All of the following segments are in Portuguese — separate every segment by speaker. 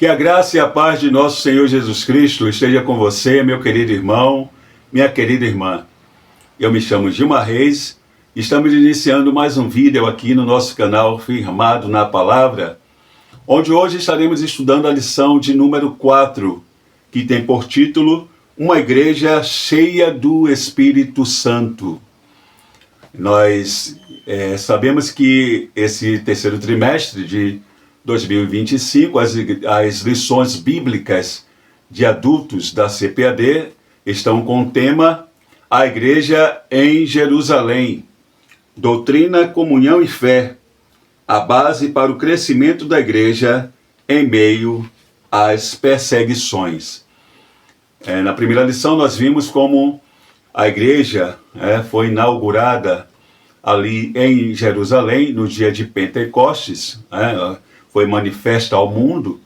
Speaker 1: Que a graça e a paz de nosso Senhor Jesus Cristo esteja com você, meu querido irmão, minha querida irmã. Eu me chamo Gilmar Reis e estamos iniciando mais um vídeo aqui no nosso canal Firmado na Palavra, onde hoje estaremos estudando a lição de número 4, que tem por título Uma Igreja Cheia do Espírito Santo. Nós sabemos que esse terceiro trimestre de 2025, as lições bíblicas de adultos da CPAD estão com o tema A Igreja em Jerusalém, Doutrina, Comunhão e Fé, a base para o crescimento da igreja em meio às perseguições. Na primeira lição nós vimos como a igreja foi inaugurada ali em Jerusalém no dia de Pentecostes, foi manifesta ao mundo.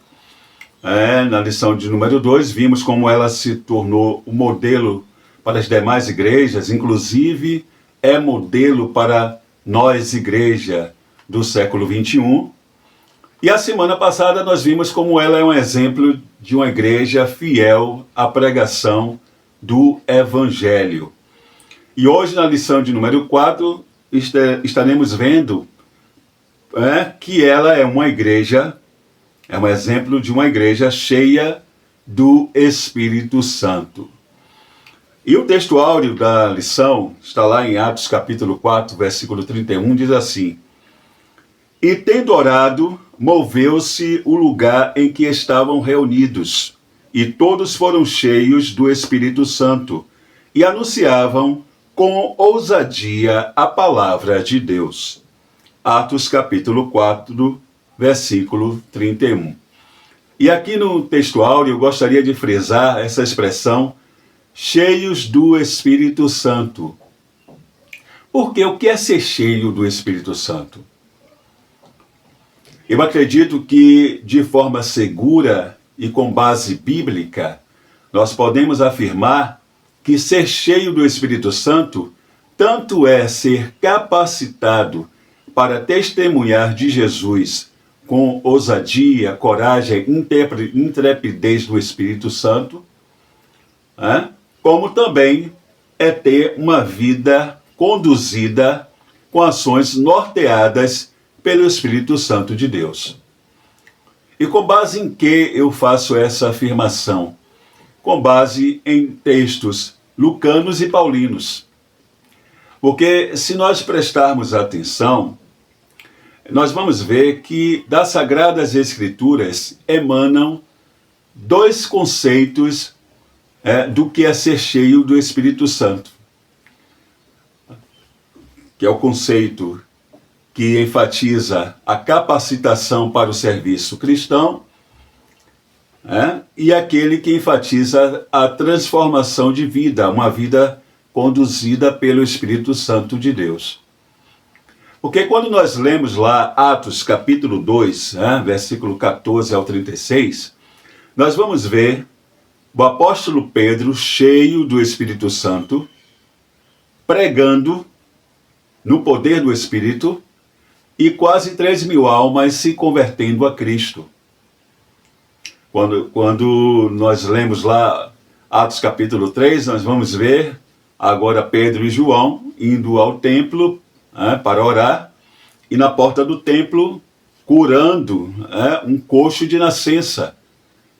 Speaker 1: Na lição de número 2, vimos como ela se tornou o modelo para as demais igrejas, inclusive é modelo para nós, igreja do século 21. E a semana passada nós vimos como ela é um exemplo de uma igreja fiel à pregação do Evangelho. E hoje, na lição de número 4, estaremos vendo que ela é uma igreja, é um exemplo de uma igreja cheia do Espírito Santo. E o texto áureo da lição está lá em Atos capítulo 4, versículo 31, diz assim: E tendo orado, moveu-se o lugar em que estavam reunidos, e todos foram cheios do Espírito Santo, e anunciavam com ousadia a palavra de Deus. Atos capítulo 4, versículo 31. E aqui no texto áureo eu gostaria de frisar essa expressão, cheios do Espírito Santo. Porque o que é ser cheio do Espírito Santo? Eu acredito que, de forma segura e com base bíblica, nós podemos afirmar que ser cheio do Espírito Santo tanto é ser capacitado para testemunhar de Jesus com ousadia, coragem, intrepidez do Espírito Santo, como também é ter uma vida conduzida com ações norteadas pelo Espírito Santo de Deus. E com base em que eu faço essa afirmação? Com base em textos lucanos e paulinos. Porque se nós prestarmos atenção, nós vamos ver que das Sagradas Escrituras emanam dois conceitos do que é ser cheio do Espírito Santo. Que é o conceito que enfatiza a capacitação para o serviço cristão, e aquele que enfatiza a transformação de vida, uma vida conduzida pelo Espírito Santo de Deus. Porque quando nós lemos lá Atos capítulo 2, versículo 14 ao 36, nós vamos ver o apóstolo Pedro, cheio do Espírito Santo, pregando no poder do Espírito, e quase 3.000 almas se convertendo a Cristo. Quando nós lemos lá Atos capítulo 3, nós vamos ver agora Pedro e João indo ao templo para orar, e na porta do templo curando um coxo de nascença.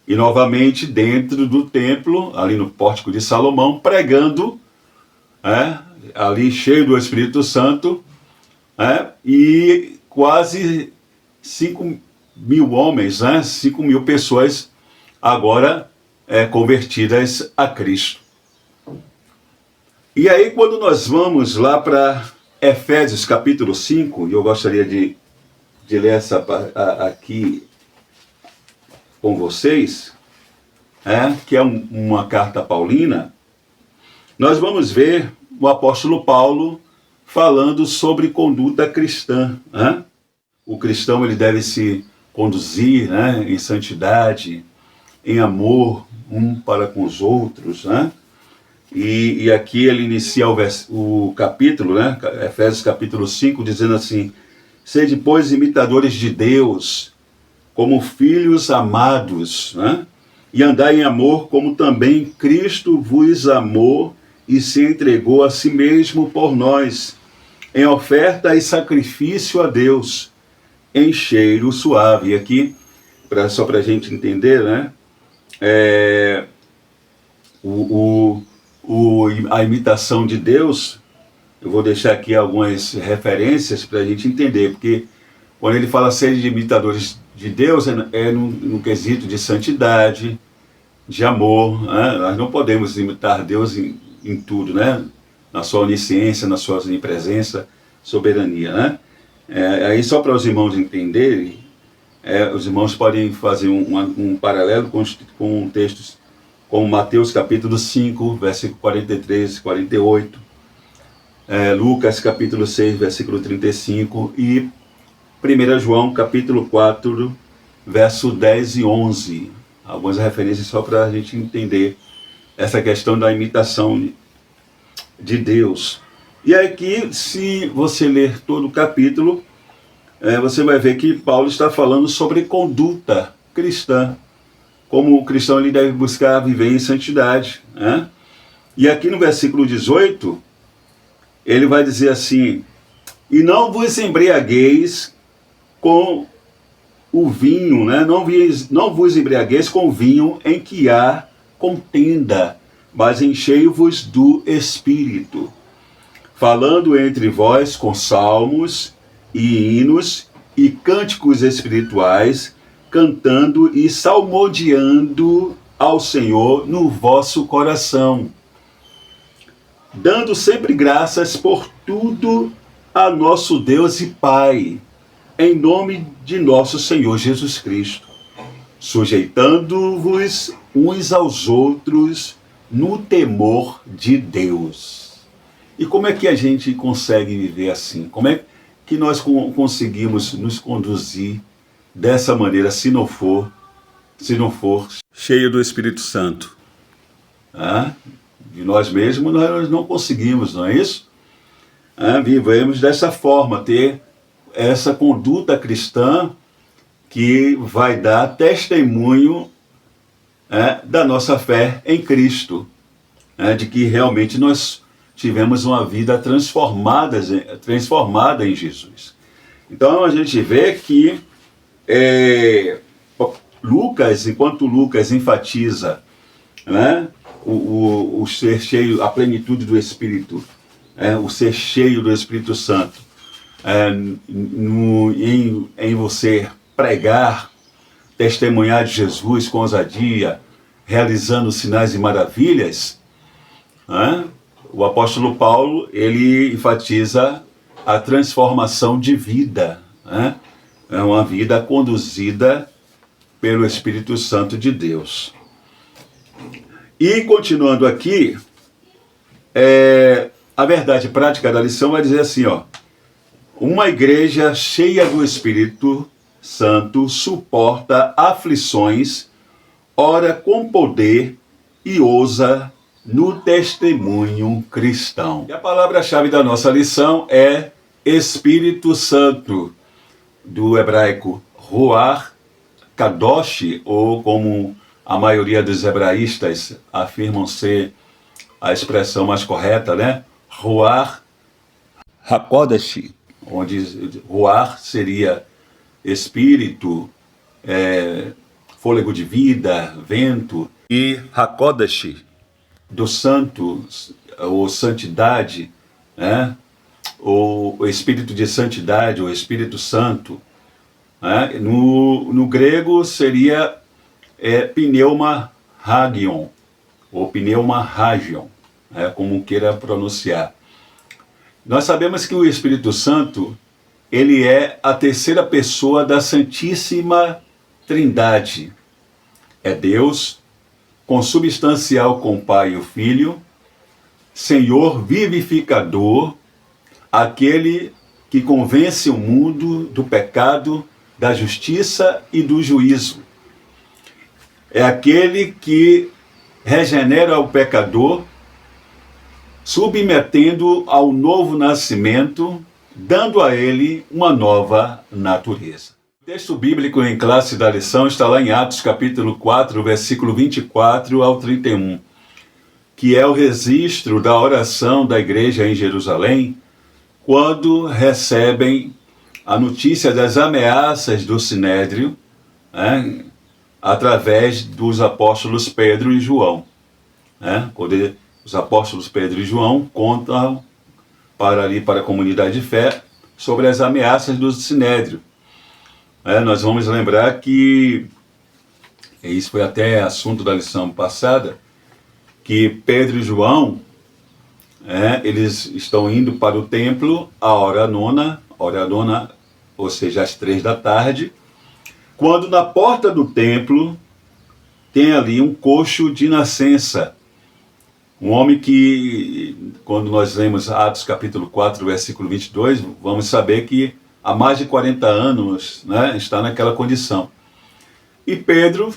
Speaker 1: E novamente dentro do templo, ali no pórtico de Salomão, pregando, ali cheio do Espírito Santo, e quase 5.000 homens, 5.000 pessoas agora convertidas a Cristo. E aí quando nós vamos lá para Efésios capítulo 5, e eu gostaria de ler essa aqui com vocês, que é uma carta paulina, nós vamos ver o apóstolo Paulo falando sobre conduta cristã. O cristão ele deve se conduzir em santidade, em amor um para com os outros. E aqui ele inicia o capítulo, Efésios capítulo 5, dizendo assim: sede, pois, imitadores de Deus, como filhos amados, né? E andai em amor, como também Cristo vos amou e se entregou a si mesmo por nós, em oferta e sacrifício a Deus, em cheiro suave. E aqui, só para a gente entender, né? A imitação de Deus, eu vou deixar aqui algumas referências para a gente entender, porque quando ele fala ser de imitadores de Deus, é no quesito de santidade, de amor, né? Nós não podemos imitar Deus em tudo, né? Na sua onisciência, na sua onipresença, soberania, né? Aí só para os irmãos entenderem, os irmãos podem fazer um paralelo com textos como Mateus capítulo 5, versículo 43 e 48, Lucas capítulo 6, versículo 35 e 1 João capítulo 4, verso 10 e 11. Algumas referências só para a gente entender essa questão da imitação de Deus. E aqui, se você ler todo o capítulo, você vai ver que Paulo está falando sobre conduta cristã, como o cristão ele deve buscar viver em santidade, né? E aqui no versículo 18, ele vai dizer assim: e não vos embriagueis com o vinho, né? Não vos embriagueis com o vinho em que há contenda, mas enchei-vos do Espírito, falando entre vós com salmos e hinos e cânticos espirituais, cantando e salmodiando ao Senhor no vosso coração, dando sempre graças por tudo a nosso Deus e Pai, em nome de nosso Senhor Jesus Cristo, sujeitando-vos uns aos outros no temor de Deus. E como é que a gente consegue viver assim? Como é que nós conseguimos nos conduzir dessa maneira, se não for cheio do Espírito Santo? De nós mesmos nós não conseguimos, não é isso? Vivemos dessa forma, ter essa conduta cristã que vai dar testemunho da nossa fé em Cristo, de que realmente nós tivemos uma vida transformada em Jesus. Então a gente vê que enquanto Lucas enfatiza, né, o ser cheio, a plenitude do Espírito, o ser cheio do Espírito Santo, em você pregar, testemunhar de Jesus com ousadia, realizando sinais e maravilhas, o apóstolo Paulo, ele enfatiza a transformação de vida, é uma vida conduzida pelo Espírito Santo de Deus. E continuando aqui, a verdade prática da lição vai dizer assim, uma igreja cheia do Espírito Santo suporta aflições, ora com poder e ousa no testemunho cristão. E a palavra-chave da nossa lição é Espírito Santo, do hebraico Ruach Kadosh, ou como a maioria dos hebraístas afirmam ser a expressão mais correta, né? Ruach HaKodesh, onde Ruach seria espírito, fôlego de vida, vento, e HaKodesh, do santo, ou santidade, né? Ou o espírito de santidade, ou Espírito Santo, né? No grego seria pneuma hagion, ou pneuma hagion, como queira pronunciar. Nós sabemos que o Espírito Santo, ele é a terceira pessoa da Santíssima Trindade. É Deus, consubstancial com o Pai e o Filho, Senhor vivificador, aquele que convence o mundo do pecado, da justiça e do juízo. É aquele que regenera o pecador, submetendo ao novo nascimento, dando a ele uma nova natureza. O texto bíblico em classe da lição está lá em Atos capítulo 4, versículo 24 ao 31, que é o registro da oração da igreja em Jerusalém, quando recebem a notícia das ameaças do Sinédrio, né, através dos apóstolos Pedro e João. Né, quando os apóstolos Pedro e João contam para a comunidade de fé sobre as ameaças do Sinédrio. Nós vamos lembrar que, isso foi até assunto da lição passada, que Pedro e João, eles estão indo para o templo à hora nona, ou seja, às 3 da tarde, quando na porta do templo tem ali um coxo de nascença. Um homem que, quando nós lemos Atos capítulo 4, versículo 22, vamos saber que há mais de 40 anos, né, está naquela condição. E Pedro,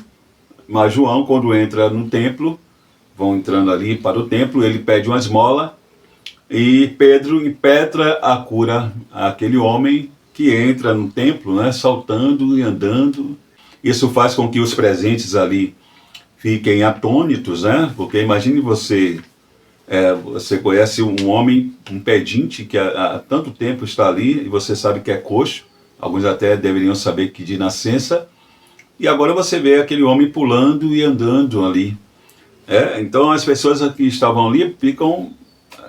Speaker 1: mas João, quando entra no templo, vão entrando ali para o templo, ele pede uma esmola, e Pedro impetra a cura àquele homem que entra no templo, né, saltando e andando. Isso faz com que os presentes ali fiquem atônitos, né, porque imagine você conhece um homem, um pedinte, que há tanto tempo está ali, e você sabe que é coxo, alguns até deveriam saber que de nascença, e agora você vê aquele homem pulando e andando ali. Então as pessoas que estavam ali ficam,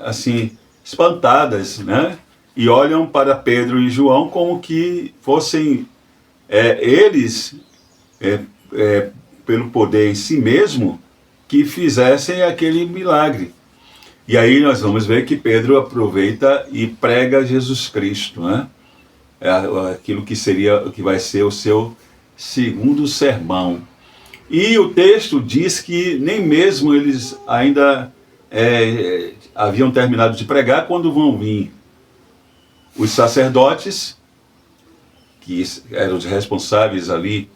Speaker 1: assim, espantadas, né? E olham para Pedro e João como que fossem eles, pelo poder em si mesmo, que fizessem aquele milagre. E aí nós vamos ver que Pedro aproveita e prega Jesus Cristo, né? Aquilo que vai ser o seu segundo sermão. E o texto diz que nem mesmo eles ainda haviam terminado de pregar quando vão vir os sacerdotes, que eram os responsáveis ali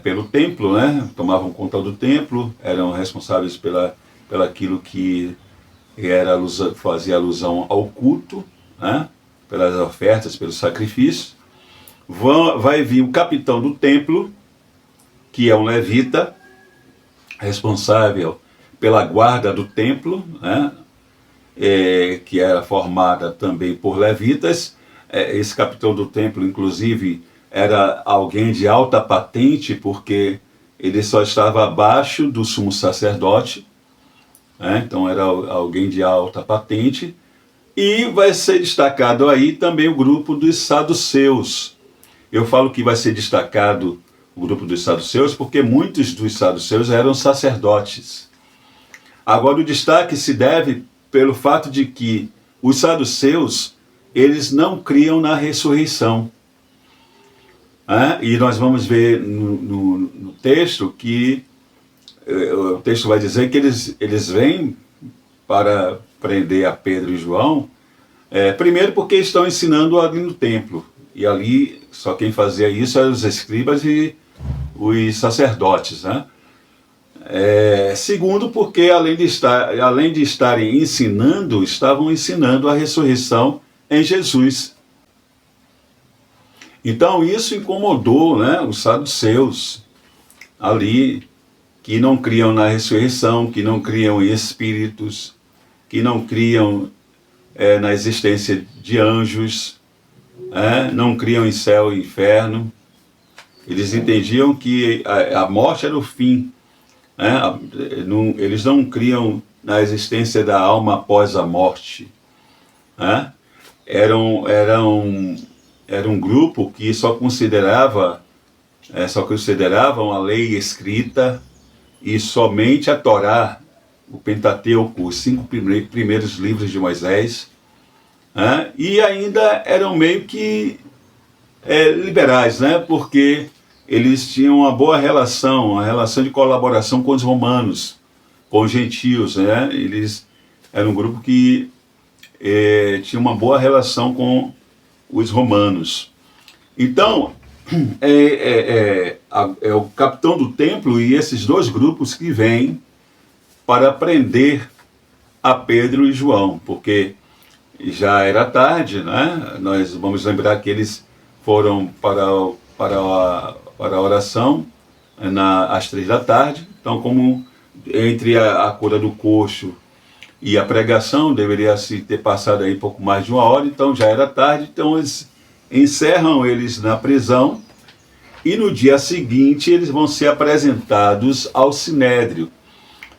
Speaker 1: pelo templo, né? Tomavam conta do templo, eram responsáveis pelaquilo que fazia alusão ao culto, né? Pelas ofertas, pelos sacrifícios. Vai vir o capitão do templo, que é um levita, responsável pela guarda do templo, né? Que era formada também por levitas. Esse capitão do templo, inclusive, era alguém de alta patente, porque ele só estava abaixo do sumo sacerdote, então era alguém de alta patente. E vai ser destacado aí também o grupo dos saduceus. Eu falo que vai ser destacado o grupo dos saduceus porque muitos dos saduceus eram sacerdotes. Agora o destaque se deve pelo fato de que os saduceus, eles não criam na ressurreição. E nós vamos ver no texto que o texto vai dizer que eles vêm para prender a Pedro e João, primeiro porque estão ensinando ali no templo, e ali só quem fazia isso eram os escribas e os sacerdotes, né? Segundo porque além de estarem ensinando, estavam ensinando a ressurreição em Jesus. Então isso incomodou, né, os saduceus ali, que não criam na ressurreição, que não criam em espíritos, que não criam na existência de anjos, não criam em céu e inferno. Eles entendiam que a morte era o fim. Eles não criam na existência da alma após a morte. Era um grupo que só consideravam a lei escrita e somente a Torá, o Pentateuco, os 5 primeiros livros de Moisés, e ainda eram meio que liberais, né? Porque eles tinham uma boa relação, uma relação de colaboração com os romanos, com os gentios, né? Eles eram um grupo que tinha uma boa relação com os romanos. Então, é o capitão do templo e esses dois grupos que vêm para prender a Pedro e João, porque já era tarde, né? Nós vamos lembrar que eles foram para para a oração às 3 da tarde. Então, como entre a cura do coxo e a pregação deveria se ter passado aí pouco mais de 1 hora, então já era tarde, então eles encerram eles na prisão e no dia seguinte eles vão ser apresentados ao Sinédrio.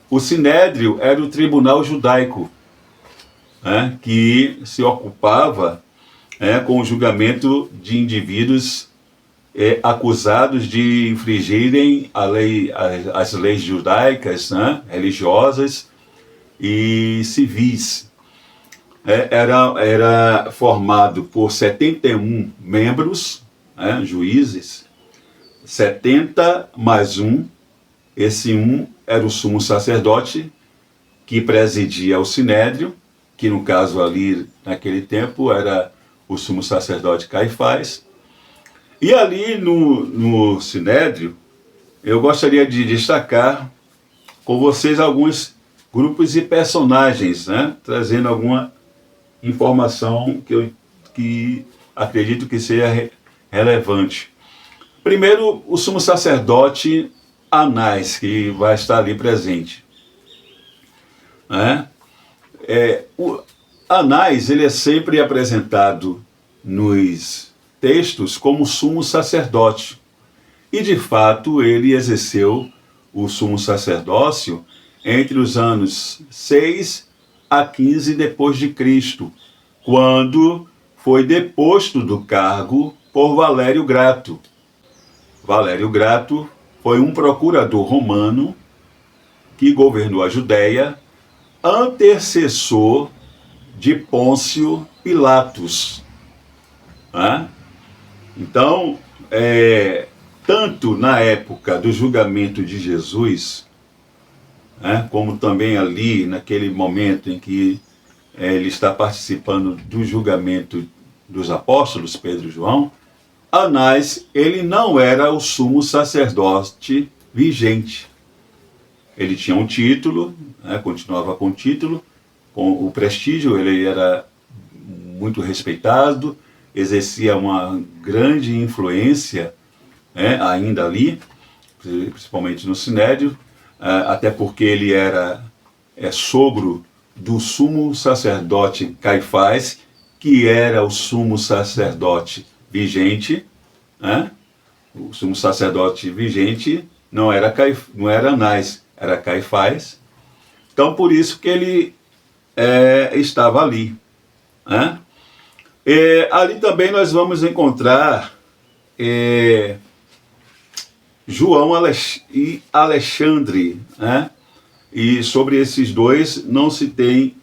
Speaker 1: O Sinédrio era o tribunal judaico, né, que se ocupava com o julgamento de indivíduos acusados de infringirem as leis judaicas, né, religiosas e civis. Era formado por 71 membros, juízes, 70 mais um. Esse era o sumo sacerdote que presidia o Sinédrio, que no caso ali, naquele tempo, era o sumo sacerdote Caifás. E ali no Sinédrio, eu gostaria de destacar com vocês alguns grupos e personagens, trazendo alguma informação que acredito que seja relevante. Primeiro, o sumo sacerdote Anás, que vai estar ali presente. O Anás, ele é sempre apresentado nos textos como sumo sacerdote. E, de fato, ele exerceu o sumo sacerdócio entre os anos 6 a 15 depois de Cristo, quando foi deposto do cargo por Valério Grato. Valério Grato foi um procurador romano que governou a Judéia, antecessor de Pôncio Pilatos. Então, tanto na época do julgamento de Jesus, como também ali naquele momento em que ele está participando do julgamento dos apóstolos, Pedro e João, Anás, ele não era o sumo sacerdote vigente. Ele tinha um título, continuava com o título, com o prestígio, ele era muito respeitado, exercia uma grande influência ainda ali, principalmente no Sinédrio, até porque ele era sogro do sumo sacerdote Caifás, que era o sumo sacerdote vigente. O sumo sacerdote vigente não era Anás, era Caifás. Então, por isso que ele estava ali. Ali também nós vamos encontrar João e Alexandre, e sobre esses dois não se tem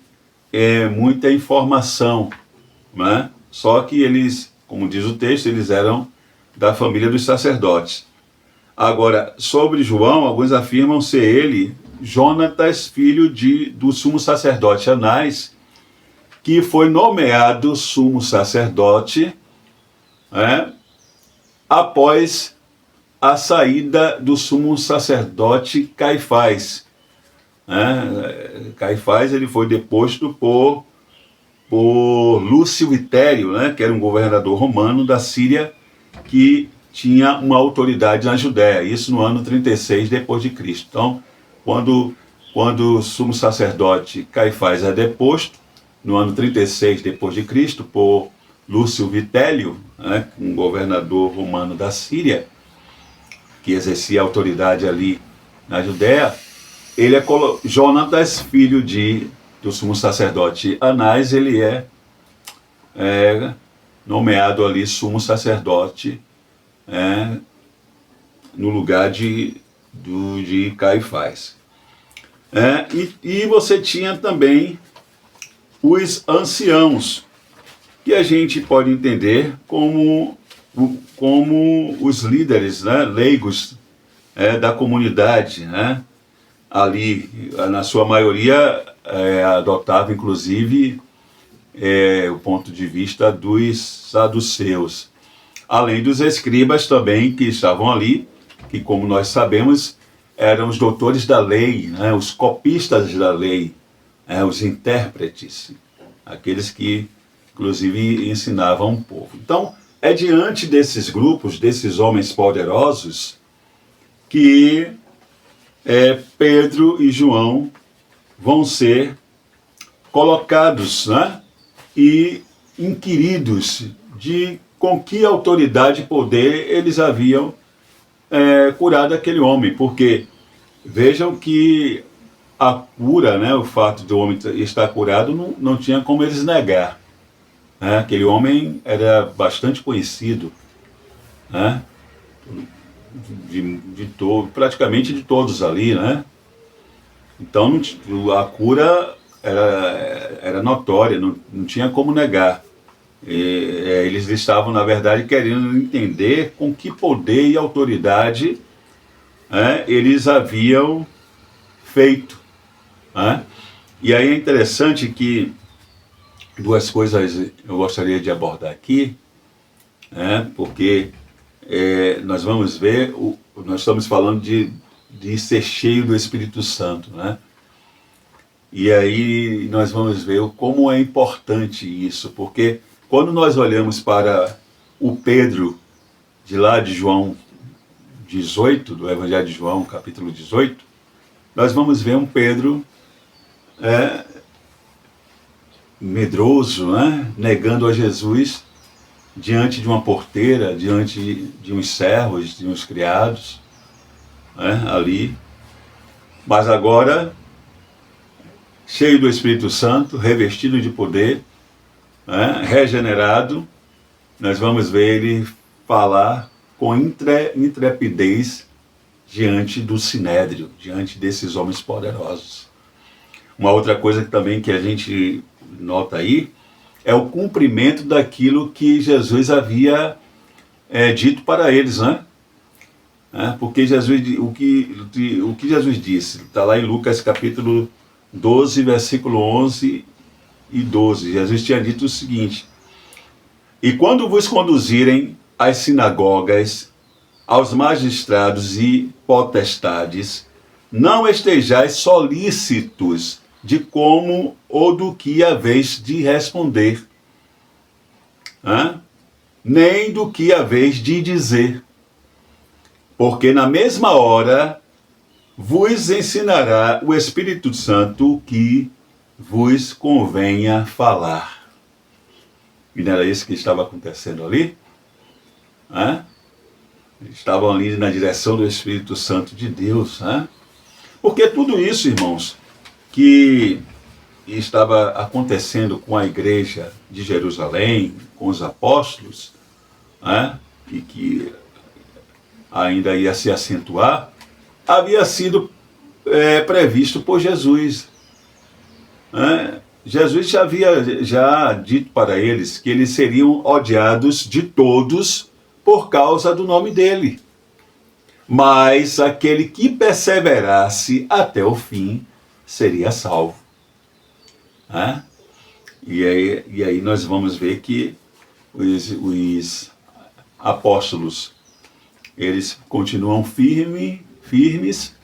Speaker 1: muita informação, só que eles, como diz o texto, eles eram da família dos sacerdotes. Agora, sobre João, alguns afirmam ser ele Jonatas, filho do sumo sacerdote Anás, que foi nomeado sumo sacerdote após a saída do sumo sacerdote Caifás. Caifás, ele foi deposto por Lúcio Vitério, que era um governador romano da Síria, que tinha uma autoridade na Judéia, isso no ano 36 depois de Cristo. Então, quando o sumo sacerdote Caifás é deposto, no ano 36 depois de Cristo, por Lúcio Vitério, um governador romano da Síria, que exercia autoridade ali na Judéia, ele é Jonatas, filho do sumo sacerdote Anás, ele é nomeado ali sumo sacerdote no lugar de Caifás. E você tinha também os anciãos, que a gente pode entender como os líderes, leigos da comunidade, ali, na sua maioria, adotava inclusive o ponto de vista dos saduceus, além dos escribas também que estavam ali, que, como nós sabemos, eram os doutores da lei, os copistas da lei, os intérpretes, aqueles que inclusive ensinavam o povo. Então, é diante desses grupos, desses homens poderosos, que Pedro e João vão ser colocados, né, e inquiridos de com que autoridade e poder eles haviam curado aquele homem, porque vejam que a cura, né, o fato do homem estar curado, não tinha como eles negar. Né? Aquele homem era bastante conhecido, né, praticamente de todos ali, né? Então a cura era notória, não tinha como negar. Eles estavam, na verdade, querendo entender com que poder e autoridade eles haviam feito. Né? E aí é interessante que duas coisas eu gostaria de abordar aqui, porque nós vamos ver, nós estamos falando de ser cheio do Espírito Santo, né? E aí nós vamos ver como é importante isso, porque quando nós olhamos para o Pedro de lá de João 18, do Evangelho de João, capítulo 18, nós vamos ver um Pedro medroso, né? Negando a Jesus diante de uma porteira, diante de uns servos, de uns criados, ali. Mas agora, cheio do Espírito Santo, revestido de poder, regenerado, nós vamos ver ele falar com intrepidez diante do sinédrio, diante desses homens poderosos. Uma outra coisa também que a gente nota aí é o cumprimento daquilo que Jesus havia dito para eles, né? Porque Jesus, o que Jesus disse, está lá em Lucas capítulo 12, versículo 11 e 12. Jesus tinha dito o seguinte: e quando vos conduzirem às sinagogas, aos magistrados e potestades, não estejais solícitos de como ou do que haveis de responder, nem do que haveis de dizer, porque na mesma hora vos ensinará o Espírito Santo o que vos convenha falar. E não era isso que estava acontecendo ali? Estavam ali na direção do Espírito Santo de Deus. Porque tudo isso, irmãos, que estava acontecendo com a igreja de Jerusalém, com os apóstolos, e que ainda ia se acentuar, havia sido previsto por Jesus. Jesus já havia dito para eles que eles seriam odiados de todos por causa do nome dele. Mas aquele que perseverasse até o fim seria salvo. E aí nós vamos ver que os apóstolos, eles continuam firmes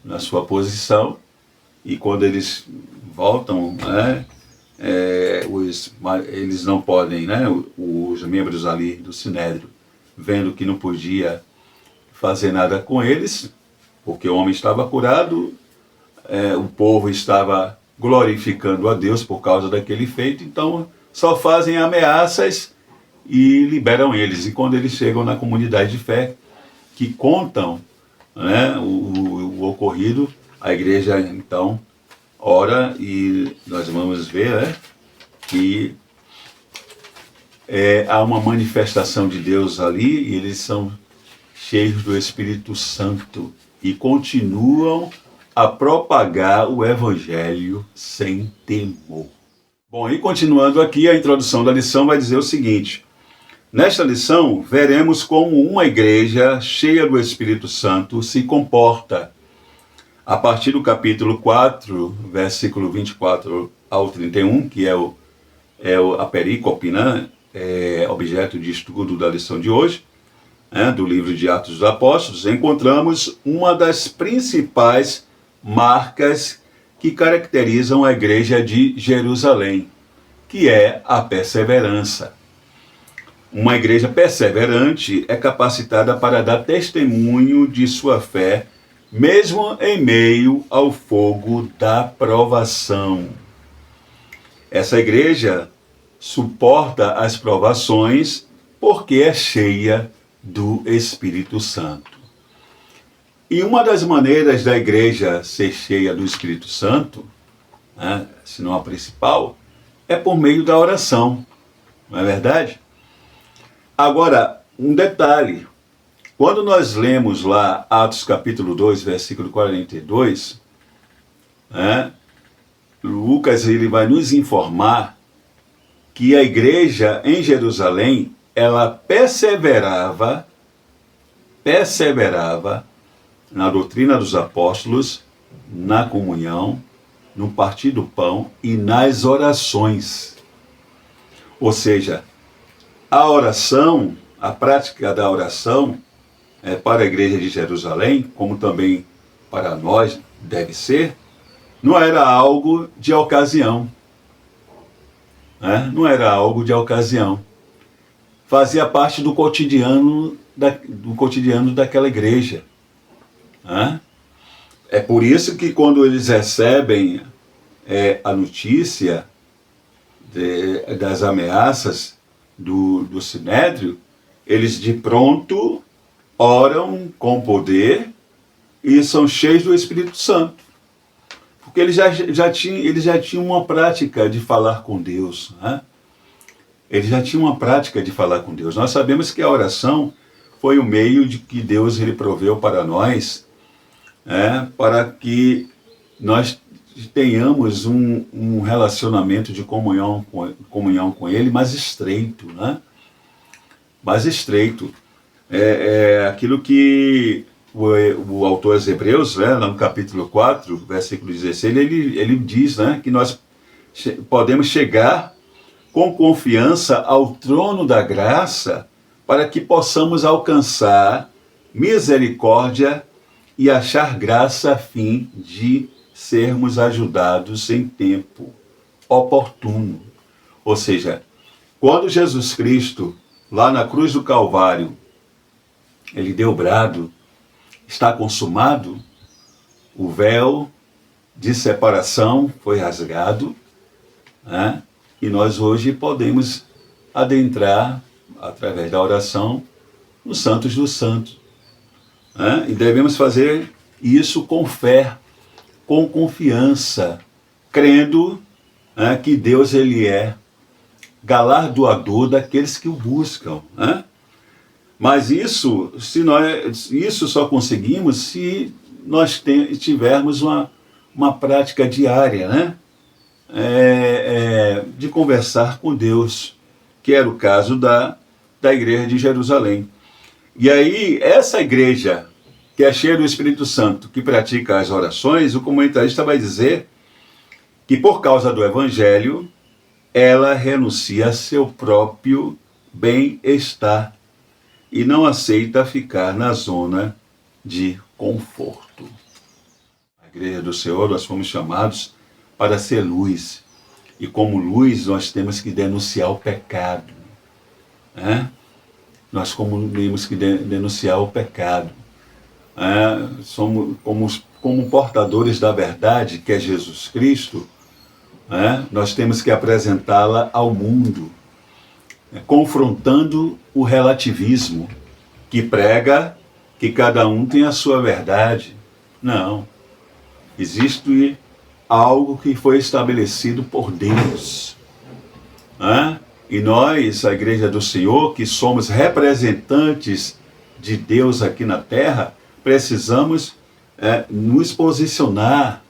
Speaker 1: na sua posição, e quando eles voltam, eles não podem, os membros ali do Sinédrio, vendo que não podia fazer nada com eles, porque o homem estava curado, o povo estava glorificando a Deus por causa daquele feito, então só fazem ameaças e liberam eles. E quando eles chegam na comunidade de fé, que contam o ocorrido, a igreja então ora, e nós vamos ver que há uma manifestação de Deus ali, e eles são cheios do Espírito Santo e continuam a propagar o Evangelho sem temor. Bom, e continuando aqui, a introdução da lição vai dizer o seguinte: nesta lição, veremos como uma igreja cheia do Espírito Santo se comporta. A partir do capítulo 4, versículo 24 ao 31, que é a perícope, objeto de estudo da lição de hoje, do livro de Atos dos Apóstolos, encontramos uma das principais marcas que caracterizam a igreja de Jerusalém, que é a perseverança. Uma igreja perseverante é capacitada para dar testemunho de sua fé, mesmo em meio ao fogo da provação. Essa igreja suporta as provações porque é cheia do Espírito Santo. E uma das maneiras da igreja ser cheia do Espírito Santo, né, se não a principal, é por meio da oração, não é verdade? Agora, um detalhe, quando nós lemos lá Atos capítulo 2, versículo 42, né, Lucas ele vai nos informar que a igreja em Jerusalém, ela perseverava na doutrina dos apóstolos, na comunhão, no partir do pão e nas orações. Ou seja, a oração, a prática da oração, para a igreja de Jerusalém, como também para nós deve ser, não era algo de ocasião. Não era algo de ocasião. Fazia parte do cotidiano daquela igreja. É por isso que quando eles recebem a notícia das ameaças do Sinédrio, eles de pronto oram com poder e são cheios do Espírito Santo. Porque eles já tinham uma prática de falar com Deus. Eles já tinham uma prática de falar com Deus. Nós sabemos que a oração foi o meio de que Deus ele proveu para nós, para que nós tenhamos um relacionamento de comunhão com Ele mais estreito. Mais estreito. Aquilo que o autor aos Hebreus, lá no capítulo 4, versículo 16, ele diz que nós podemos chegar com confiança ao trono da graça para que possamos alcançar misericórdia e achar graça a fim de sermos ajudados em tempo oportuno. Ou seja, quando Jesus Cristo, lá na cruz do Calvário, ele deu o brado, está consumado, o véu de separação foi rasgado, e nós hoje podemos adentrar, através da oração, nos Santos dos Santos. E devemos fazer isso com fé, com confiança, crendo que Deus ele é galardoador daqueles que o buscam. Mas isso só conseguimos se nós tivermos uma prática diária, de conversar com Deus, que era o caso da igreja de Jerusalém. E aí, essa igreja que é cheia do Espírito Santo, que pratica as orações, o comentarista vai dizer que por causa do Evangelho, ela renuncia a seu próprio bem-estar e não aceita ficar na zona de conforto. A igreja do Senhor, nós fomos chamados para ser luz. E como luz, nós temos que denunciar o pecado. Nós temos que denunciar o pecado. Somos como portadores da verdade, que é Jesus Cristo, nós temos que apresentá-la ao mundo, confrontando o relativismo, que prega que cada um tem a sua verdade. Não. Existe algo que foi estabelecido por Deus. E nós, a Igreja do Senhor, que somos representantes de Deus aqui na Terra, precisamos nos posicionar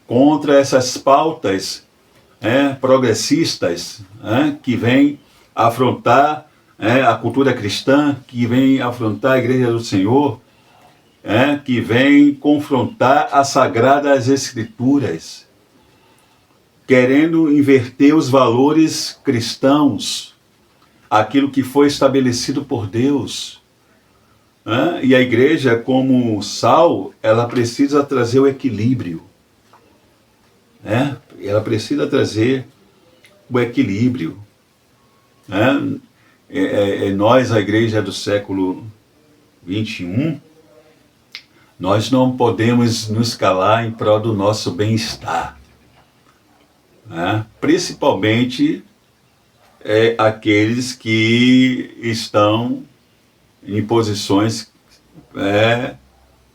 Speaker 1: contra essas pautas progressistas que vêm afrontar a cultura cristã, que vêm afrontar a Igreja do Senhor, que vêm confrontar as Sagradas Escrituras, querendo inverter os valores cristãos, aquilo que foi estabelecido por Deus. E a igreja, como sal, ela precisa trazer o equilíbrio. Ela precisa trazer o equilíbrio. nós, a igreja do século XXI, nós não podemos nos calar em prol do nosso bem-estar, né? Principalmente aqueles que estão em posições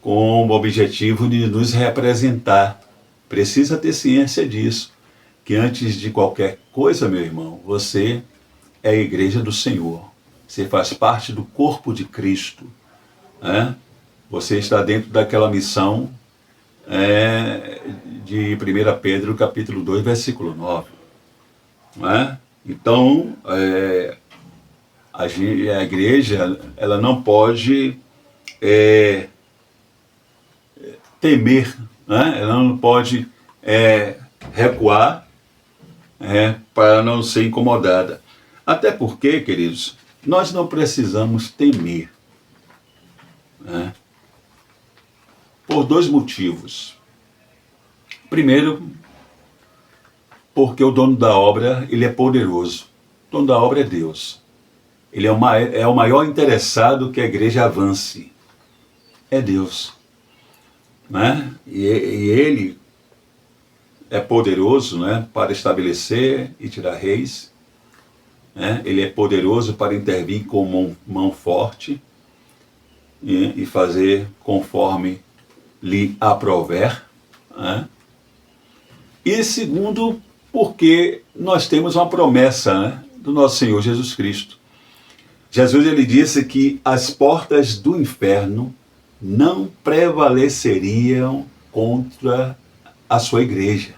Speaker 1: com o objetivo de nos representar. Precisa ter ciência disso, que antes de qualquer coisa, meu irmão, você é a igreja do Senhor. Você faz parte do corpo de Cristo, né? Você está dentro daquela missão de 1 Pedro, capítulo 2, versículo 9. Né? Então, a igreja, ela não pode temer, né? Ela não pode recuar para não ser incomodada. Até porque, queridos, nós não precisamos temer, né? Por dois motivos. Primeiro, porque o dono da obra, ele é poderoso. O dono da obra é Deus. Ele é o maior interessado que a igreja avance. É Deus, né? E ele é poderoso, né, para estabelecer e tirar reis, né? Ele é poderoso para intervir com mão forte e fazer conforme lhe aprouver, né? E segundo, porque nós temos uma promessa, né, do nosso Senhor Jesus Cristo. Jesus, ele disse que as portas do inferno não prevaleceriam contra a sua igreja.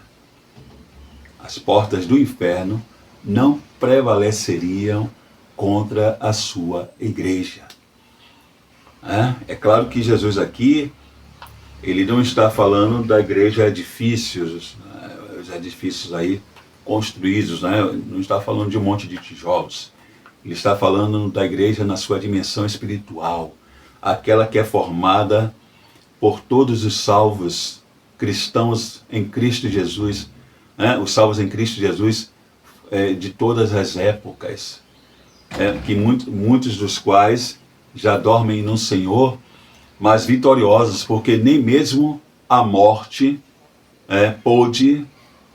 Speaker 1: As portas do inferno não prevaleceriam contra a sua igreja. É claro que Jesus aqui, ele não está falando da igreja edifícios, né, os edifícios aí construídos, né, não está falando de um monte de tijolos. Ele está falando da igreja na sua dimensão espiritual, aquela que é formada por todos os salvos cristãos em Cristo Jesus, né, os salvos em Cristo Jesus de todas as épocas, que muitos dos quais já dormem no Senhor, mas vitoriosos, porque nem mesmo a morte pôde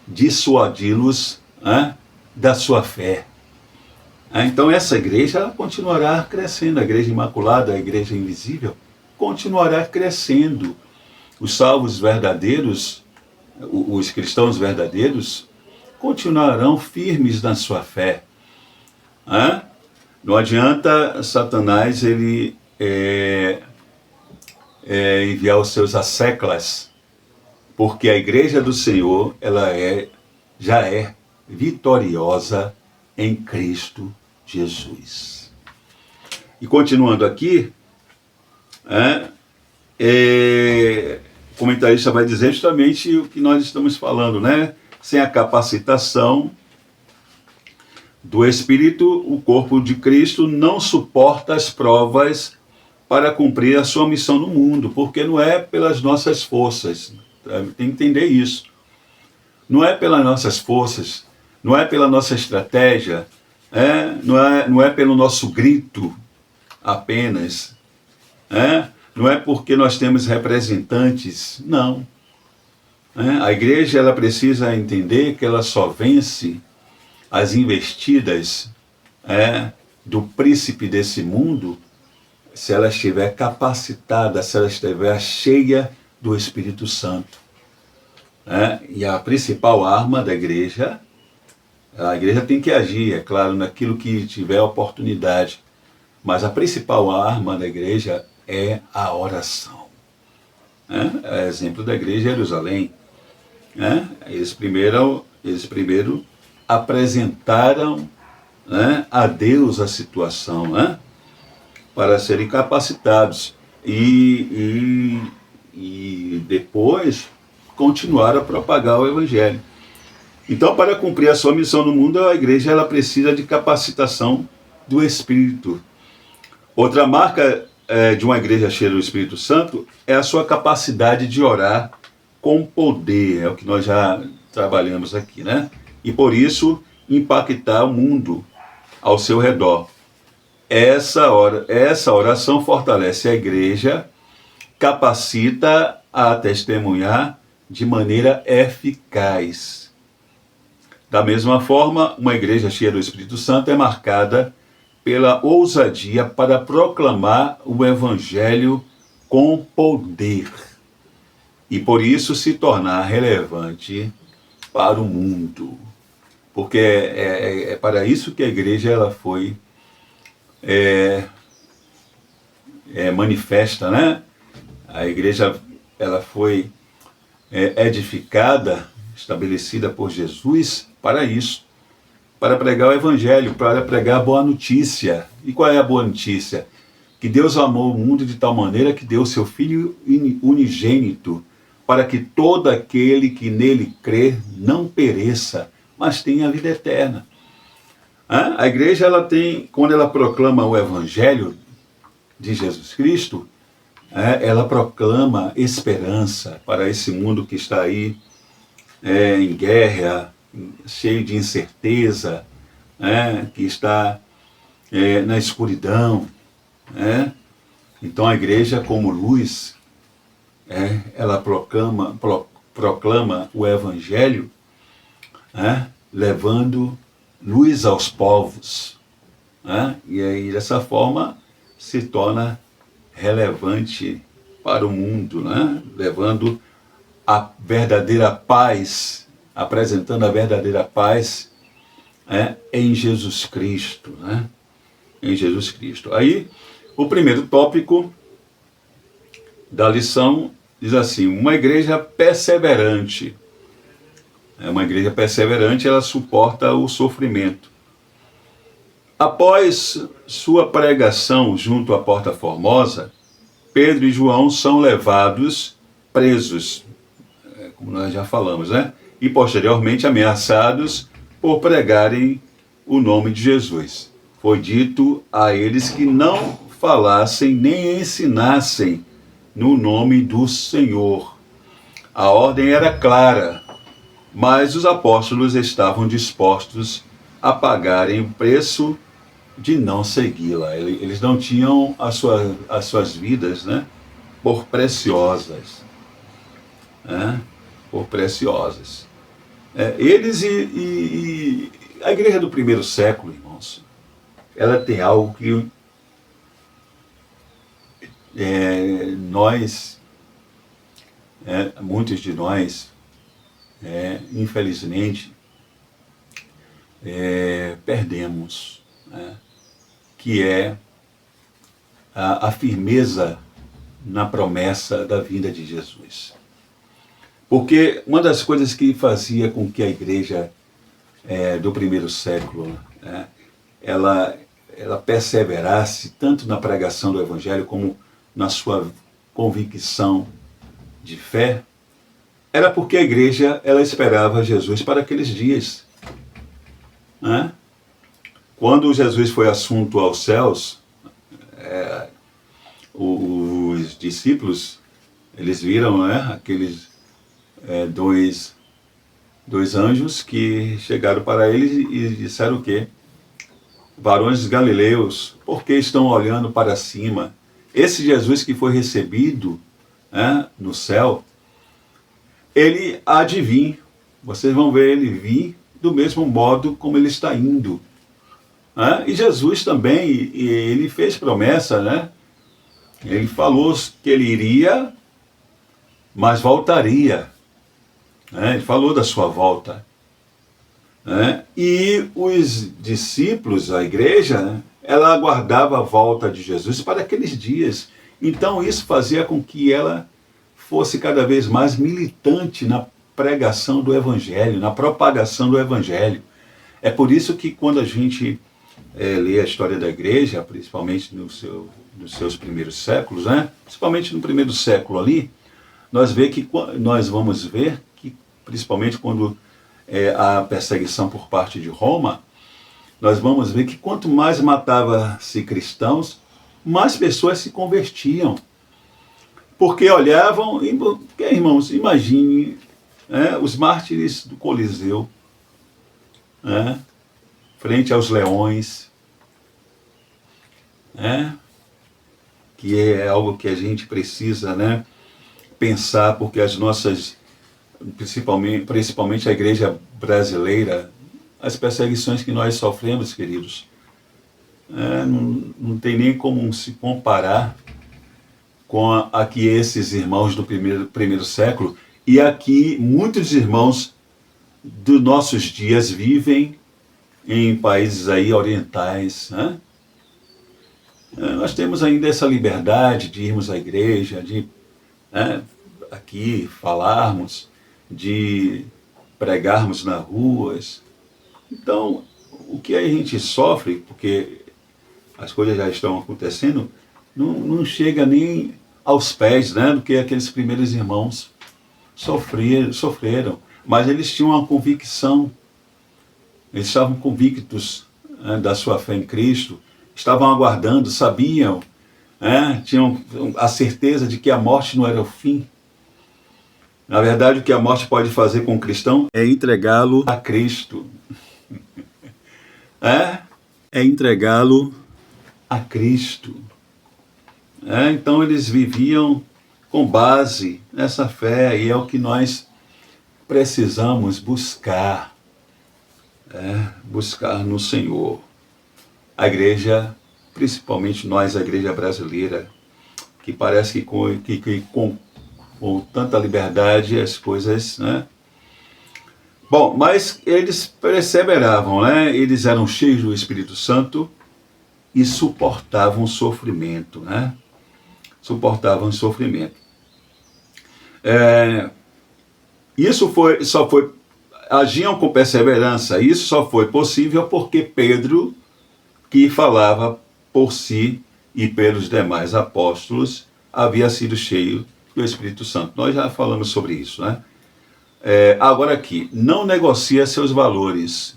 Speaker 1: dissuadi-los da sua fé. Então essa igreja ela continuará crescendo, a igreja imaculada, a igreja invisível, continuará crescendo. Os salvos verdadeiros, os cristãos verdadeiros, continuarão firmes na sua fé. Não adianta Satanás ele enviar os seus asseclas, porque a igreja do Senhor ela já é vitoriosa em Cristo Jesus. E continuando aqui, o comentarista vai dizer justamente o que nós estamos falando, né? Sem a capacitação do Espírito, o corpo de Cristo não suporta as provas para cumprir a sua missão no mundo, porque não é pelas nossas forças, tem que entender isso. Não é pelas nossas forças, não é pela nossa estratégia, não é pelo nosso grito apenas, não é porque nós temos representantes, não. A igreja ela precisa entender que ela só vence as investidas do príncipe desse mundo se ela estiver capacitada, se ela estiver cheia do Espírito Santo. E a principal arma da igreja, a igreja tem que agir, é claro, naquilo que tiver oportunidade, mas a principal arma da igreja é a oração. É exemplo da igreja de Jerusalém. Eles primeiro apresentaram a Deus a situação, para serem capacitados e depois continuaram a propagar o Evangelho. Então, para cumprir a sua missão no mundo, a igreja ela precisa de capacitação do Espírito. Outra marca de uma igreja cheia do Espírito Santo é a sua capacidade de orar com poder, é o que nós já trabalhamos aqui, né? E por isso impactar o mundo ao seu redor. essa oração fortalece a igreja, capacita a testemunhar de maneira eficaz. Da mesma forma, uma igreja cheia do Espírito Santo é marcada pela ousadia para proclamar o Evangelho com poder e por isso se tornar relevante para o mundo. Porque é para isso que a igreja ela foi manifesta, né? A igreja ela foi edificada, estabelecida por Jesus para isso, para pregar o Evangelho, para pregar a boa notícia. E qual é a boa notícia? Que Deus amou o mundo de tal maneira que deu o seu Filho unigênito, para que todo aquele que nele crê não pereça, mas tenha a vida eterna. A igreja, ela tem, quando ela proclama o Evangelho de Jesus Cristo, ela proclama esperança para esse mundo que está aí em guerra, cheio de incerteza, que está na escuridão. Então a igreja, como luz, ela proclama o Evangelho, levando luz aos povos. E aí, dessa forma, se torna relevante para o mundo, levando a verdadeira paz, apresentando a verdadeira paz em Jesus Cristo. Em Jesus Cristo. Aí, o primeiro tópico da lição diz assim: uma igreja perseverante. Uma igreja perseverante, ela suporta o sofrimento. Após sua pregação junto à Porta Formosa, Pedro e João são levados presos, como nós já falamos, e posteriormente ameaçados por pregarem o nome de Jesus. Foi dito a eles que não falassem nem ensinassem no nome do Senhor. A ordem era clara, mas os apóstolos estavam dispostos a pagarem o preço de não segui-la. Eles não tinham as suas vidas por preciosas. Por preciosas. Eles e a igreja do primeiro século, irmãos, ela tem algo que muitos de nós, infelizmente, perdemos, que é a firmeza na promessa da vinda de Jesus. Porque uma das coisas que fazia com que a igreja do primeiro século ela perseverasse tanto na pregação do Evangelho como na sua convicção de fé, era porque a igreja ela esperava Jesus para aqueles dias. Quando Jesus foi assunto aos céus, os discípulos, eles viram aqueles dois anjos que chegaram para eles e disseram o quê? Varões galileus, por que estão olhando para cima? Esse Jesus que foi recebido no céu, ele há de vir. Vocês vão ver ele vir do mesmo modo como ele está indo. E Jesus também, ele fez promessa, ele falou que ele iria, mas voltaria. Ele falou da sua volta. E os discípulos, a igreja, ela aguardava a volta de Jesus para aqueles dias. Então isso fazia com que ela fosse cada vez mais militante na pregação do Evangelho, na propagação do Evangelho. É por isso que quando a gente lê a história da igreja, principalmente nos seus primeiros séculos, principalmente no primeiro século ali, nós vamos ver que, principalmente quando a perseguição por parte de Roma, nós vamos ver que quanto mais matava-se cristãos, mais pessoas se convertiam. Porque olhavam, irmãos, imagine os mártires do Coliseu, frente aos leões, né? Que é algo que a gente precisa, né, pensar, porque as nossas, principalmente a igreja brasileira, as perseguições que nós sofremos, queridos, não tem nem como se comparar com a que esses irmãos do primeiro século, e aqui muitos irmãos dos nossos dias vivem em países aí orientais, né? Nós temos ainda essa liberdade de irmos à igreja, de, né, aqui falarmos, de pregarmos nas ruas. Então, o que a gente sofre, porque as coisas já estão acontecendo, não chega nem aos pés, né, do que aqueles primeiros irmãos sofreram. Mas eles tinham uma convicção, eles estavam convictos, né, da sua fé em Cristo, estavam aguardando, sabiam, né, tinham a certeza de que a morte não era o fim. Na verdade, o que a morte pode fazer com o cristão é entregá-lo a Cristo. É entregá-lo a Cristo. Então eles viviam com base nessa fé, e é o que nós precisamos buscar, buscar no Senhor. A igreja, principalmente nós, a igreja brasileira, que parece que com tanta liberdade as coisas, né? Bom, mas eles perseveravam, né? Eles eram cheios do Espírito Santo e suportavam o sofrimento, né? Suportavam o sofrimento. Agiam com perseverança. Isso só foi possível porque Pedro, que falava por si e pelos demais apóstolos, havia sido cheio do Espírito Santo. Nós já falamos sobre isso, né? Agora aqui, não negocia seus valores.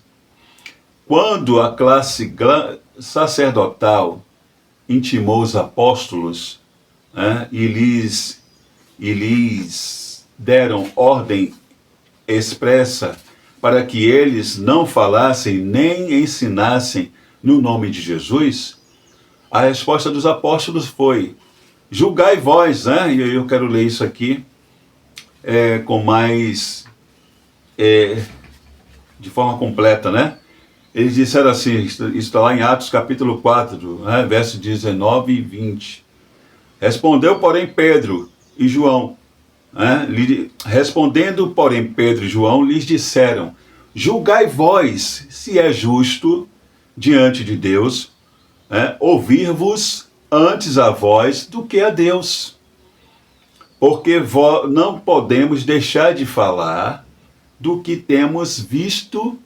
Speaker 1: Quando a classe sacerdotal intimou os apóstolos, né, e lhes deram ordem expressa para que eles não falassem nem ensinassem no nome de Jesus, a resposta dos apóstolos foi: julgai vós, né? E eu quero ler isso aqui com mais, de forma completa, né? Eles disseram assim, isso está lá em Atos capítulo 4, né, versos 19 e 20. Respondeu, porém, Pedro e João, respondendo, porém, Pedro e João lhes disseram: julgai vós se é justo diante de Deus, ouvir-vos antes a vós do que a Deus. Porque não podemos deixar de falar do que temos visto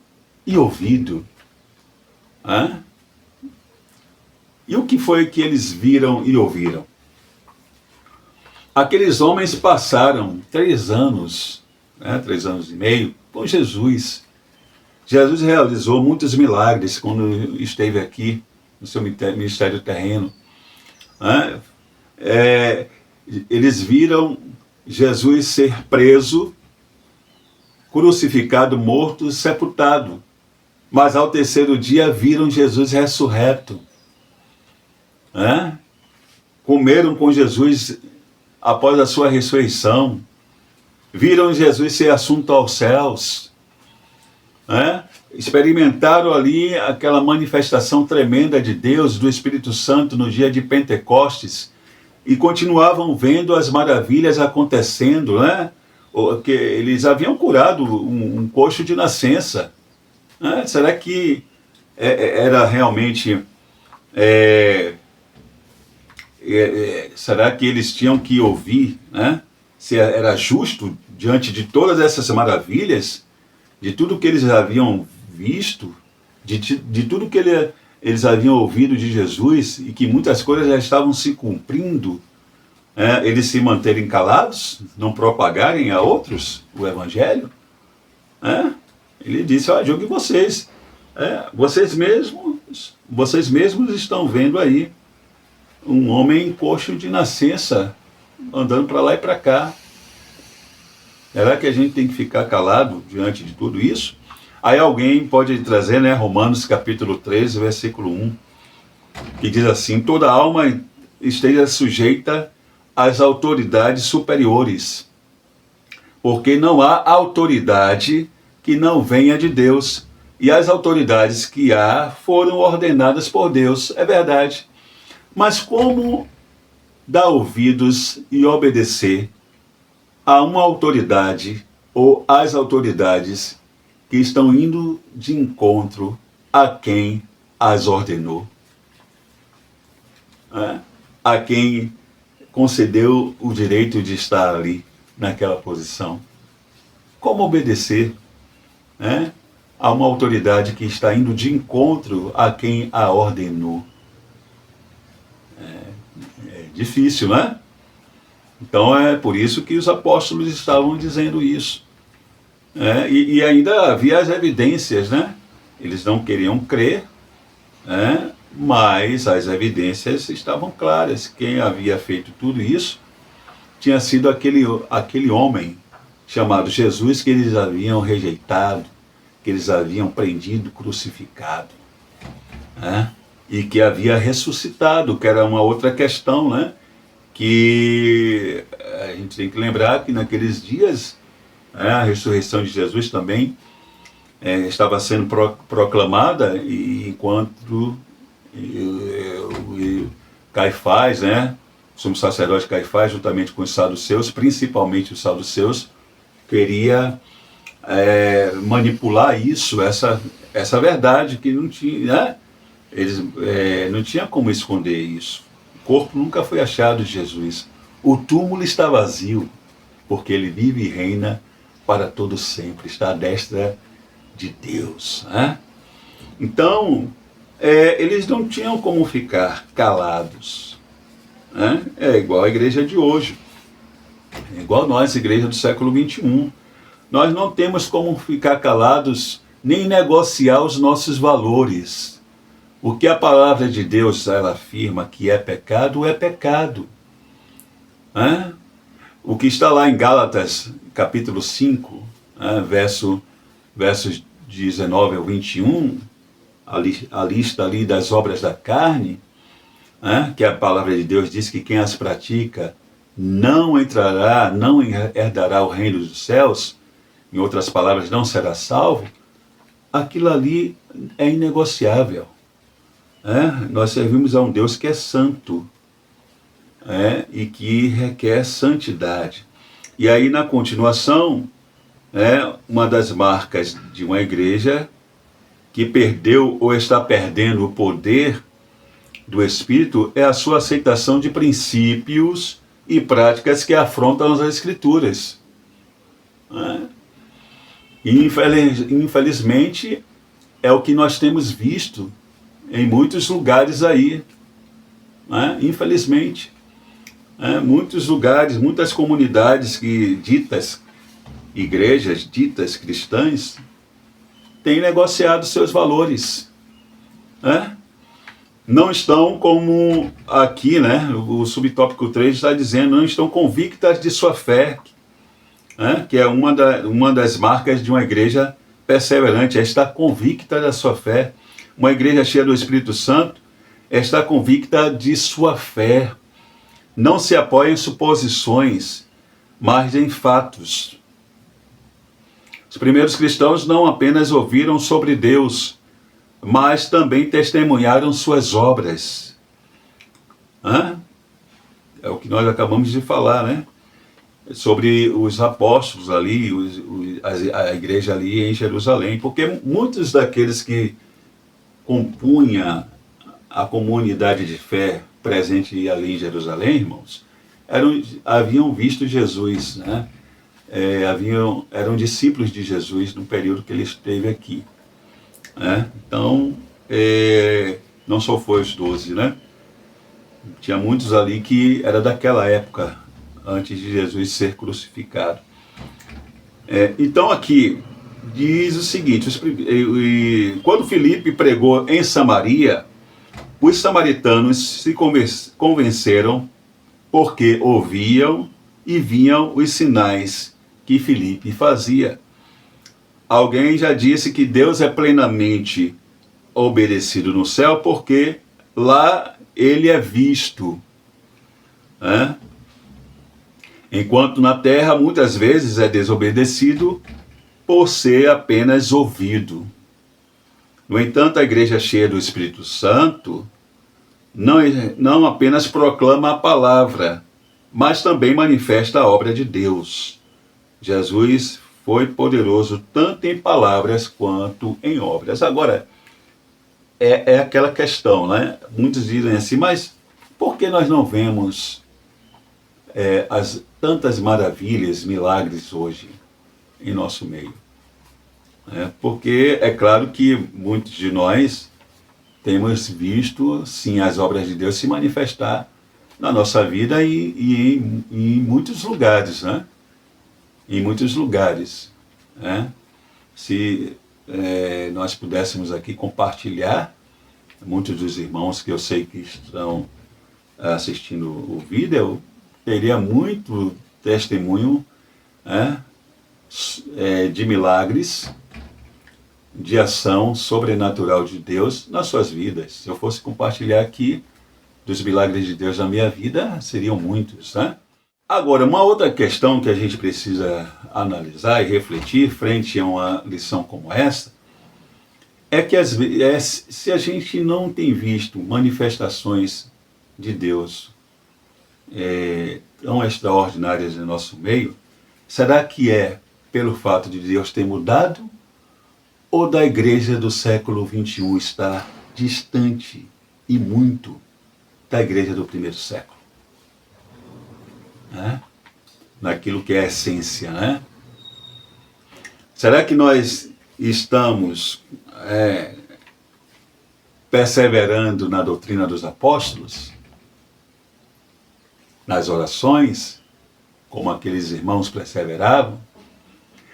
Speaker 1: e ouvido. E o que foi que eles viram e ouviram? Aqueles homens passaram 3 anos, 3 anos e meio, com Jesus. Jesus realizou muitos milagres quando esteve aqui no seu ministério terreno. Eles viram Jesus ser preso, crucificado, morto, sepultado. Mas ao terceiro dia viram Jesus ressurreto. Comeram com Jesus após a sua ressurreição. Viram Jesus ser assunto aos céus. Experimentaram ali aquela manifestação tremenda de Deus, do Espírito Santo no dia de Pentecostes, e continuavam vendo as maravilhas acontecendo, que eles haviam curado um coxo de nascença. Será que era realmente... será que eles tinham que ouvir, se era justo diante de todas essas maravilhas, de tudo que eles haviam visto, de tudo que eles haviam ouvido de Jesus, e que muitas coisas já estavam se cumprindo, eles se manterem calados, não propagarem a outros o Evangelho? Ele disse: julgue vocês, vocês mesmos estão vendo aí um homem coxo de nascença andando para lá e para cá. Será que a gente tem que ficar calado diante de tudo isso? Aí alguém pode trazer, Romanos capítulo 13, versículo 1. que diz assim: toda alma esteja sujeita às autoridades superiores, porque não há autoridade que não venha de Deus, e as autoridades que há foram ordenadas por Deus. É verdade. Mas como dar ouvidos e obedecer a uma autoridade ou às autoridades que estão indo de encontro a quem as ordenou? A quem concedeu o direito de estar ali naquela posição? Como obedecer a uma autoridade que está indo de encontro a quem a ordenou? É difícil, não é? Então é por isso que os apóstolos estavam dizendo isso. E ainda havia as evidências, né? Eles não queriam crer, mas as evidências estavam claras. Quem havia feito tudo isso tinha sido aquele homem chamado Jesus, que eles haviam rejeitado, que eles haviam prendido, crucificado, e que havia ressuscitado, que era uma outra questão, né? Que a gente tem que lembrar que naqueles dias a ressurreição de Jesus também estava sendo proclamada, e enquanto Caifás, o sumo sacerdote Caifás, juntamente com os saduceus, principalmente os saduceus, queria manipular isso, essa verdade, que não tinha, eles não tinha como esconder isso. O corpo nunca foi achado de Jesus. O túmulo está vazio, porque ele vive e reina para todo sempre, está à destra de Deus. Então, eles não tinham como ficar calados. É igual a igreja de hoje, é igual nós, igreja do século XXI. Nós não temos como ficar calados, nem negociar os nossos valores. O que a palavra de Deus ela afirma que é pecado, é pecado. O que está lá em Gálatas, capítulo 5, versos 19 ao 21, a lista ali das obras da carne, que a palavra de Deus diz que quem as pratica não entrará, não herdará o reino dos céus, em outras palavras, não será salvo. Aquilo ali é inegociável. Nós servimos a um Deus que é santo, e que requer santidade. E aí, na continuação, uma das marcas de uma igreja que perdeu ou está perdendo o poder do Espírito é a sua aceitação de princípios e práticas que afrontam as Escrituras. E infelizmente é o que nós temos visto em muitos lugares aí. Infelizmente. Muitos lugares, muitas comunidades ditas igrejas, ditas cristãs, têm negociado seus valores. Não estão como aqui, o subtópico 3 está dizendo, não estão convictas de sua fé, que é uma das marcas de uma igreja perseverante, é estar convicta da sua fé. Uma igreja cheia do Espírito Santo é estar convicta de sua fé. Não se apoia em suposições, mas em fatos. Os primeiros cristãos não apenas ouviram sobre Deus, mas também testemunharam suas obras. É o que nós acabamos de falar, sobre os apóstolos ali, a igreja ali em Jerusalém, porque muitos daqueles que compunham a comunidade de fé presente ali em Jerusalém, irmãos, haviam visto Jesus, eram discípulos de Jesus no período que ele esteve aqui. Então, não só foi os 12, tinha muitos ali que era daquela época, antes de Jesus ser crucificado. Então aqui diz o seguinte, quando Filipe pregou em Samaria, os samaritanos se convenceram porque ouviam e viam os sinais que Filipe fazia. Alguém já disse que Deus é plenamente obedecido no céu porque lá ele é visto, né? Enquanto na terra muitas vezes é desobedecido por ser apenas ouvido. No entanto, a igreja cheia do Espírito Santo não apenas proclama a palavra, mas também manifesta a obra de Deus. Jesus foi poderoso tanto em palavras quanto em obras. Agora, é aquela questão, né? Muitos dizem assim, mas por que nós não vemos tantas maravilhas, milagres hoje em nosso meio? Porque é claro que muitos de nós temos visto, sim, as obras de Deus se manifestar na nossa vida e em muitos lugares, né? Em muitos lugares, né? Se nós pudéssemos aqui compartilhar, muitos dos irmãos que eu sei que estão assistindo o vídeo, teria muito testemunho, né, de milagres, de ação sobrenatural de Deus nas suas vidas. Se eu fosse compartilhar aqui dos milagres de Deus na minha vida, seriam muitos, né? Agora, uma outra questão que a gente precisa analisar e refletir frente a uma lição como essa, é que se a gente não tem visto manifestações de Deus tão extraordinárias em nosso meio, será que é pelo fato de Deus ter mudado ou da igreja do século XXI estar distante e muito da igreja do primeiro século? Né? Naquilo que é a essência, né? Será que nós estamos perseverando na doutrina dos apóstolos? Nas orações, como aqueles irmãos perseveravam?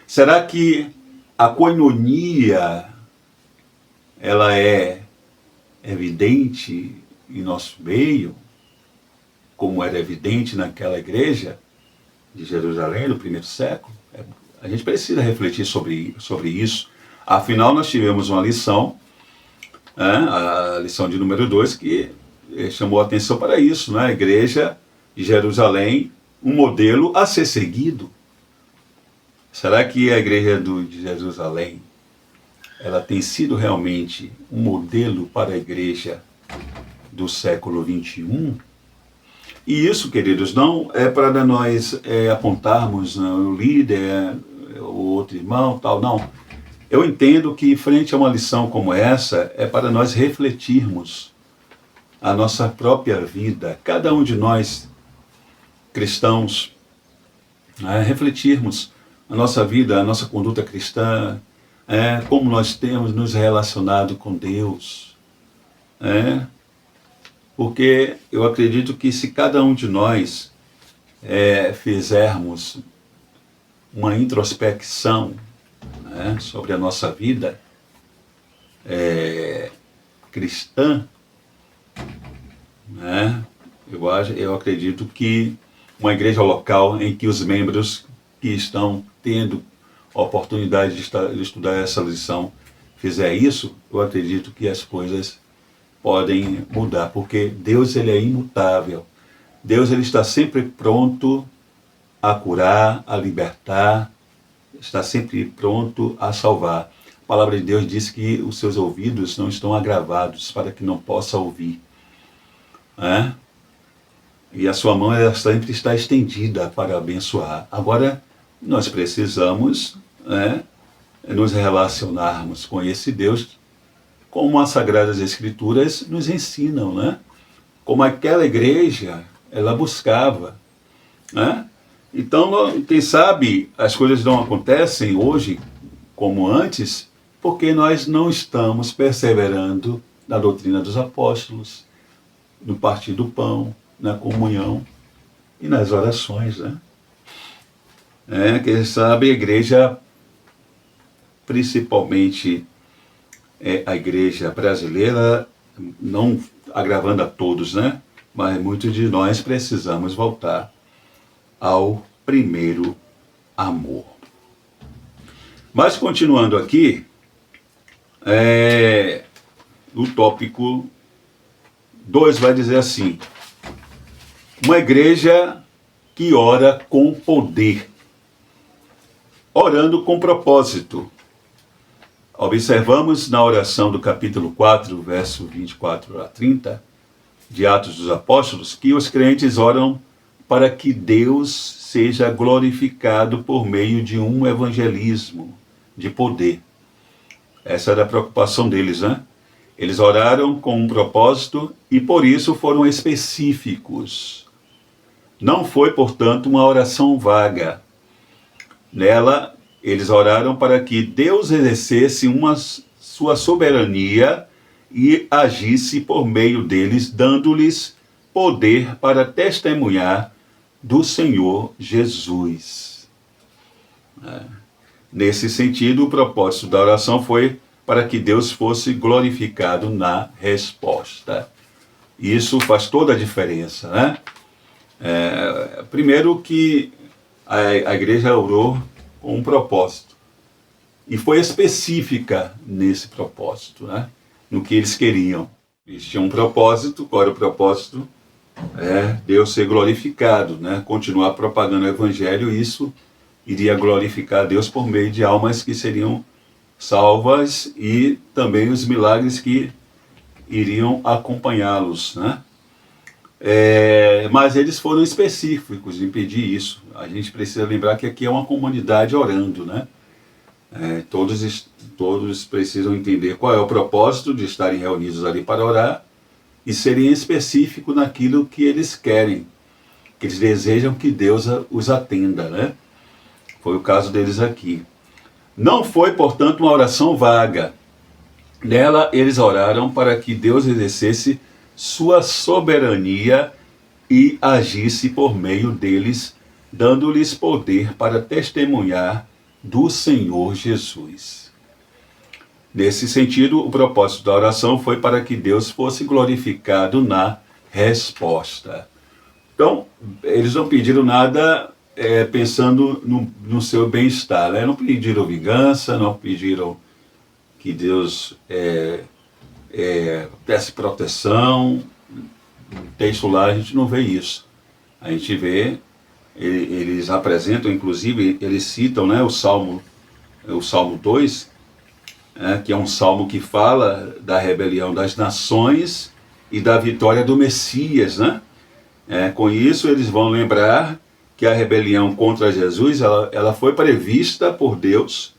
Speaker 1: Será que a koinonia, ela é evidente em nosso meio, como era evidente naquela igreja de Jerusalém, do primeiro século? A gente precisa refletir sobre isso. Afinal, nós tivemos uma lição, a lição de número 2, que chamou a atenção para isso, né? A igreja de Jerusalém, um modelo a ser seguido. Será que a igreja de Jerusalém, ela tem sido realmente um modelo para a igreja do século XXI? E isso, queridos, não é para nós apontarmos o líder, o outro irmão, tal, não. Eu entendo que, frente a uma lição como essa, é para nós refletirmos a nossa própria vida, cada um de nós, cristãos, refletirmos a nossa vida, a nossa conduta cristã, como nós temos nos relacionado com Deus. Porque eu acredito que se cada um de nós fizermos uma introspecção sobre a nossa vida cristã, eu acredito que uma igreja local em que os membros que estão tendo a oportunidade de estudar essa lição fizer isso, eu acredito que as coisas podem mudar, porque Deus, ele é imutável. Deus, ele está sempre pronto a curar, a libertar, está sempre pronto a salvar. A palavra de Deus diz que os seus ouvidos não estão agravados para que não possa ouvir. E a sua mão, ela sempre está estendida para abençoar. Agora, nós precisamos nos relacionarmos com esse Deus como as Sagradas Escrituras nos ensinam, como aquela igreja, ela buscava. Então, quem sabe as coisas não acontecem hoje como antes, porque nós não estamos perseverando na doutrina dos apóstolos, no partir do pão, na comunhão e nas orações. Quem sabe a igreja, principalmente a igreja brasileira, não agravando a todos, mas muitos de nós precisamos voltar ao primeiro amor. Mas continuando aqui, o tópico 2 vai dizer assim: uma igreja que ora com poder, orando com propósito. Observamos na oração do capítulo 4, verso 24 a 30, de Atos dos Apóstolos, que os crentes oram para que Deus seja glorificado por meio de um evangelismo de poder. Essa era a preocupação deles, né? Eles oraram com um propósito e por isso foram específicos. Não foi, portanto, uma oração vaga. Nela, eles oraram para que Deus exercesse sua soberania e agisse por meio deles, dando-lhes poder para testemunhar do Senhor Jesus. Nesse sentido, o propósito da oração foi para que Deus fosse glorificado na resposta. Isso faz toda a diferença, né? Primeiro que a igreja orou com um propósito. E foi específica nesse propósito, né? No que eles queriam. Eles tinham um propósito. Qual era o propósito? Deus ser glorificado, né? Continuar propagando o evangelho, isso iria glorificar Deus por meio de almas que seriam salvas e também os milagres que iriam acompanhá-los, né? Mas eles foram específicos em pedir isso. A gente precisa lembrar que aqui é uma comunidade orando, né? Todos precisam entender qual é o propósito de estarem reunidos ali para orar e serem específicos naquilo que eles querem, que eles desejam que Deus os atenda, né? Foi o caso deles aqui. Não foi, portanto, uma oração vaga. Nela, eles oraram para que Deus exercesse sua soberania e agisse por meio deles, dando-lhes poder para testemunhar do Senhor Jesus. Nesse sentido, o propósito da oração foi para que Deus fosse glorificado na resposta. Então, eles não pediram nada pensando no seu bem-estar, né? Não pediram vingança, não pediram que Deus desse proteção. No texto lá a gente não vê isso. A gente vê, eles apresentam, inclusive, eles citam, né, o Salmo 2, que é um salmo que fala da rebelião das nações e da vitória do Messias, né? Com isso eles vão lembrar que a rebelião contra Jesus, ela foi prevista por Deus,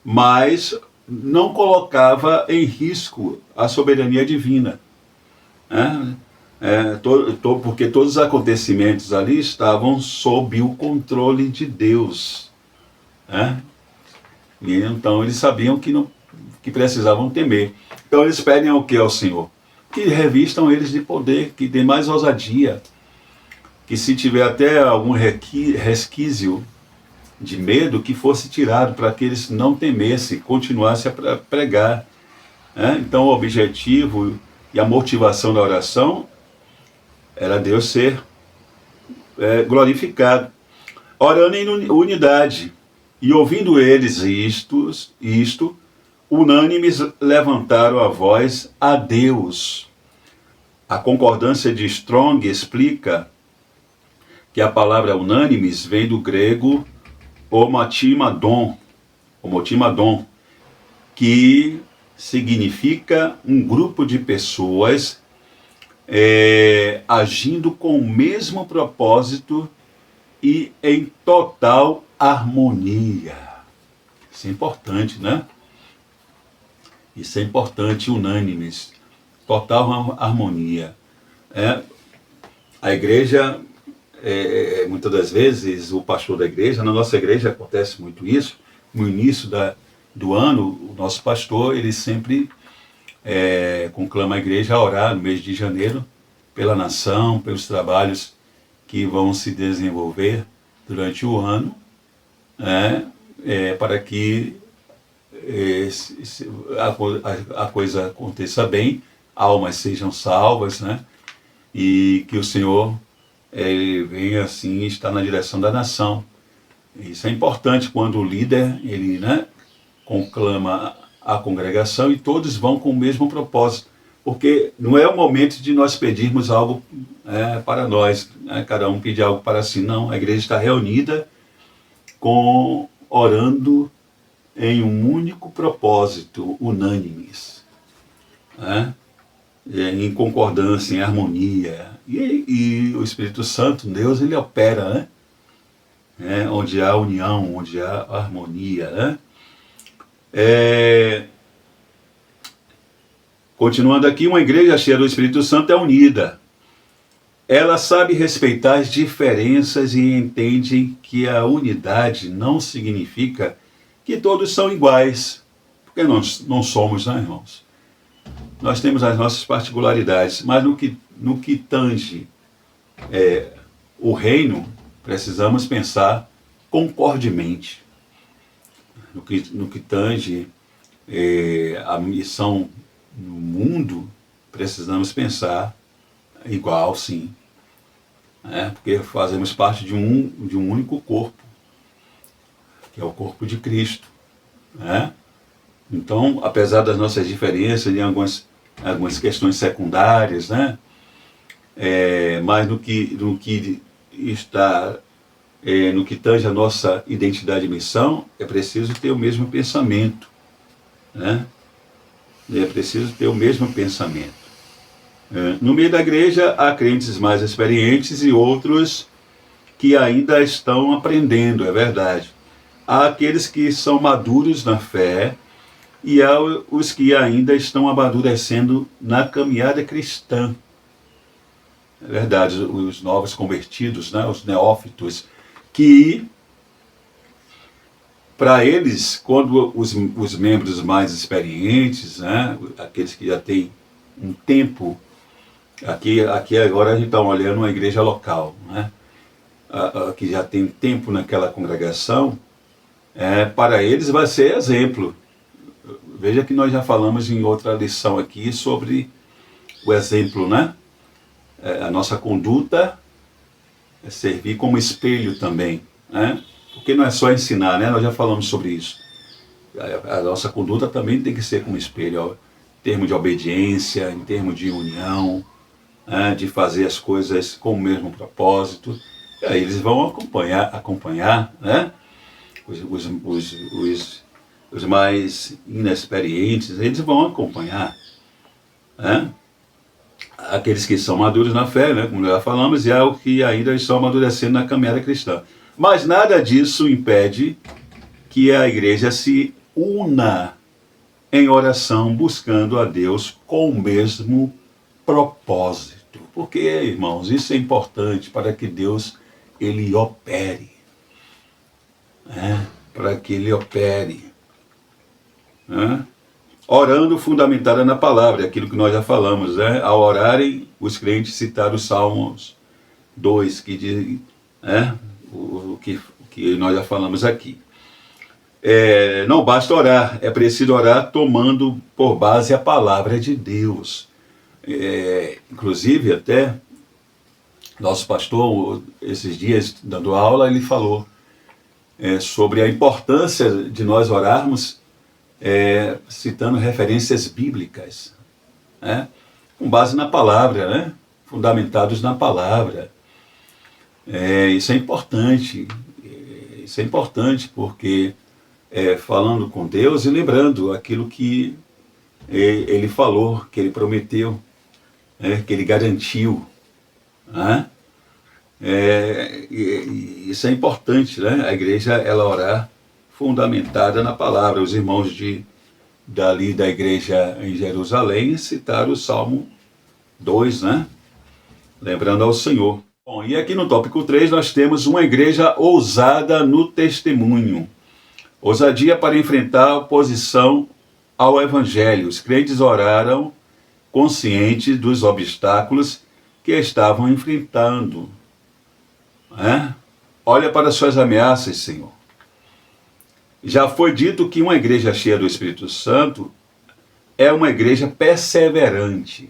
Speaker 1: mas não colocava em risco a soberania divina. Porque todos os acontecimentos ali estavam sob o controle de Deus. E então eles sabiam que precisavam temer. Então eles pedem o que ao Senhor? Que revistam eles de poder, que dê mais ousadia, que se tiver até algum resquício de medo, que fosse tirado para que eles não temessem, continuassem a pregar. Então o objetivo e a motivação da oração era Deus ser glorificado. Orando em unidade, e ouvindo eles isto, unânimes levantaram a voz a Deus. A concordância de Strong explica que a palavra unânimes vem do grego homotimadon, que significa um grupo de pessoas agindo com o mesmo propósito e em total harmonia. Isso é importante, né? Isso é importante, unânimes, total harmonia. A igreja, muitas das vezes, o pastor da igreja, na nossa igreja acontece muito isso, no início do ano, o nosso pastor, ele sempre conclama a igreja a orar no mês de janeiro pela nação, pelos trabalhos que vão se desenvolver durante o ano, para que a coisa aconteça bem, almas sejam salvas, né? E que o Senhor venha assim estar na direção da nação. Isso é importante quando o líder conclama a congregação e todos vão com o mesmo propósito. porque não é o momento de nós pedirmos algo para nós, né? Cada um pedir algo para si, não. A igreja está reunida orando em um único propósito, unânimes, né? Em concordância, em harmonia. E o Espírito Santo, Deus, ele opera, né? Onde há união, onde há harmonia, né? Continuando aqui, uma igreja cheia do Espírito Santo é unida. Ela sabe respeitar as diferenças e entende que a unidade não significa que todos são iguais, porque nós não somos, né, irmãos? Nós temos as nossas particularidades, mas no que tange o reino, precisamos pensar concordemente. No que tange a missão no mundo, precisamos pensar igual, sim. Porque fazemos parte de um único corpo, que é o corpo de Cristo. Né? Então, apesar das nossas diferenças em algumas questões secundárias, né? Mas no que tange a nossa identidade e missão, é preciso ter o mesmo pensamento. Né? É preciso ter o mesmo pensamento. No meio da igreja há crentes mais experientes e outros que ainda estão aprendendo, é verdade. Há aqueles que são maduros na fé e há os que ainda estão amadurecendo na caminhada cristã. É verdade, os novos convertidos, né, os neófitos, que para eles, quando os membros mais experientes, né, aqueles que já têm um tempo, aqui agora a gente está olhando uma igreja local, né, que já tem tempo naquela congregação, para eles vai ser exemplo. Veja que nós já falamos em outra lição aqui sobre o exemplo, né? A nossa conduta é servir como espelho também, né? Porque não é só ensinar, né? Nós já falamos sobre isso. A nossa conduta também tem que ser como espelho, em termos de obediência, em termos de união, né? De fazer as coisas com o mesmo propósito. E aí eles vão acompanhar, né? Os mais inexperientes, eles vão acompanhar, né? Aqueles que são maduros na fé, né? Como nós já falamos, e há os que ainda estão amadurecendo na caminhada cristã. Mas nada disso impede que a igreja se una em oração, buscando a Deus com o mesmo propósito. Porque, irmãos, isso é importante para que Deus ele opere. Para que ele opere. Orando fundamentada na palavra, aquilo que nós já falamos, né? Ao orarem, os crentes citaram os Salmos 2, que diz, o que nós já falamos aqui. Não basta orar, é preciso orar tomando por base a palavra de Deus. Inclusive, até nosso pastor, esses dias dando aula, ele falou sobre a importância de nós orarmos citando referências bíblicas, né? Com base na palavra, né? Fundamentados na palavra. Isso é importante porque falando com Deus e lembrando aquilo que ele falou, que ele prometeu, que ele garantiu, né? Isso é importante, né? A igreja, ela orar fundamentada na palavra. Os irmãos dali da igreja em Jerusalém citaram o Salmo 2, né? Lembrando ao Senhor. Bom, e aqui no tópico 3 nós temos uma igreja ousada no testemunho. Ousadia para enfrentar a oposição ao Evangelho. Os crentes oraram conscientes dos obstáculos que estavam enfrentando. Olha para as suas ameaças, Senhor. Já foi dito que uma igreja cheia do Espírito Santo é uma igreja perseverante.